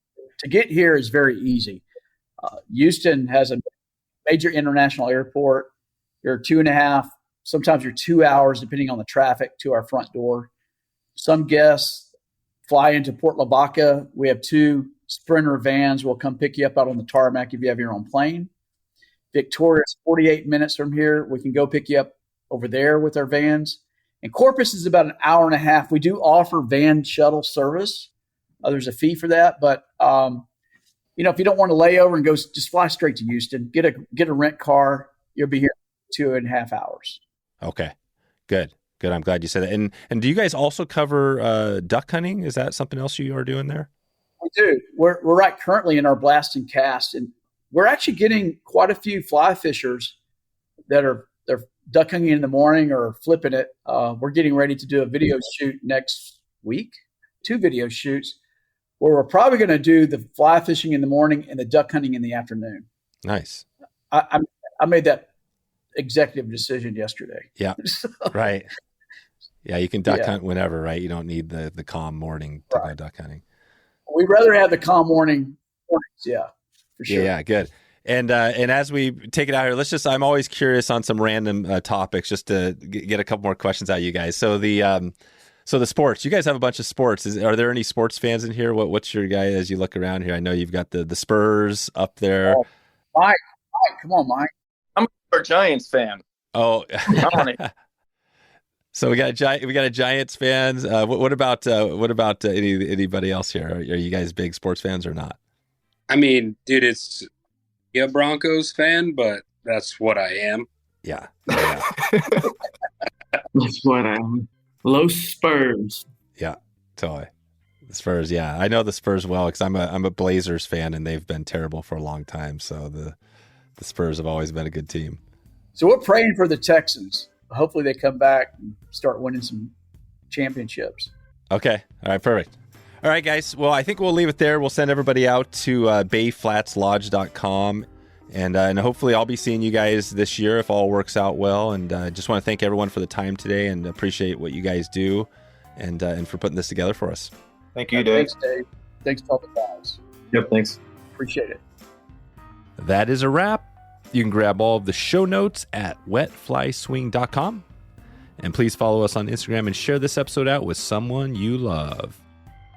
here is very easy. Houston has a major international airport. You're 2.5, sometimes you're 2 hours, depending on the traffic, to our front door. Some guests fly into Port Lavaca. We have 2 Sprinter vans. We'll come pick you up out on the tarmac if you have your own plane. Victoria's 48 minutes from here. We can go pick you up over there with our vans. And Corpus is about an hour and a half. We do offer van shuttle service. There's a fee for that. But, if you don't want to lay over and go, just fly straight to Houston, get a rent car. You'll be here 2.5 hours. Okay, good. I'm glad you said that. And do you guys also cover duck hunting? Is that something else you are doing there? We do. We're right currently in our blast and cast, and we're actually getting quite a few fly fishers that they're duck hunting in the morning or flipping it. We're getting ready to do a video shoot next week, 2 video shoots, where we're probably going to do the fly fishing in the morning and the duck hunting in the afternoon. Nice. I made that executive decision yesterday. Yeah, right. Yeah, you can duck hunt whenever, right? You don't need the calm morning to go duck hunting. We'd rather have the calm mornings, yeah, for sure. Yeah, good. And as we take it out here, I'm always curious on some random topics just to get a couple more questions out of you guys. So the sports, you guys have a bunch of sports. Are there any sports fans in here? What's your guy as you look around here? I know you've got the Spurs up there. Oh, Mike, come on, Mike. I'm a Giants fan. Oh, so we got a Giants fans. What about anybody else here? Are you guys big sports fans or not? I mean, dude, it's a Broncos fan, but that's what I am. Yeah. That's what I am. Los Spurs. Yeah, totally. The Spurs. Yeah, I know the Spurs well because I'm a Blazers fan and they've been terrible for a long time. So the Spurs have always been a good team. So we're praying for the Texans. Hopefully they come back and start winning some championships. Okay. All right. Perfect. All right, guys. Well, I think we'll leave it there. We'll send everybody out to bayflatslodge.com. And hopefully I'll be seeing you guys this year if all works out well. And just want to thank everyone for the time today and appreciate what you guys do and for putting this together for us. Thank you, Dave. Thanks, Dave. Thanks to all the guys. Yep, thanks. Appreciate it. That is a wrap. You can grab all of the show notes at wetflyswing.com. And please follow us on Instagram and share this episode out with someone you love.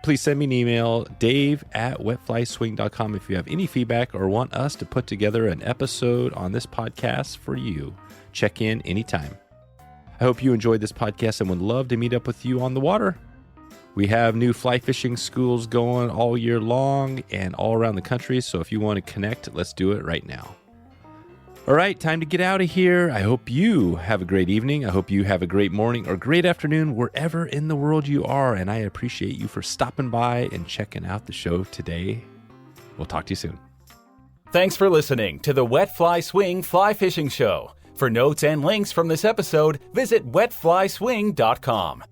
Please send me an email, dave@wetflyswing.com, if you have any feedback or want us to put together an episode on this podcast for you. Check in anytime. I hope you enjoyed this podcast and would love to meet up with you on the water. We have new fly fishing schools going all year long and all around the country, so if you want to connect, let's do it right now. All right, time to get out of here. I hope you have a great evening. I hope you have a great morning or great afternoon wherever in the world you are, and I appreciate you for stopping by and checking out the show today. We'll talk to you soon. Thanks for listening to the Wet Fly Swing Fly Fishing Show. For notes and links from this episode, visit wetflyswing.com.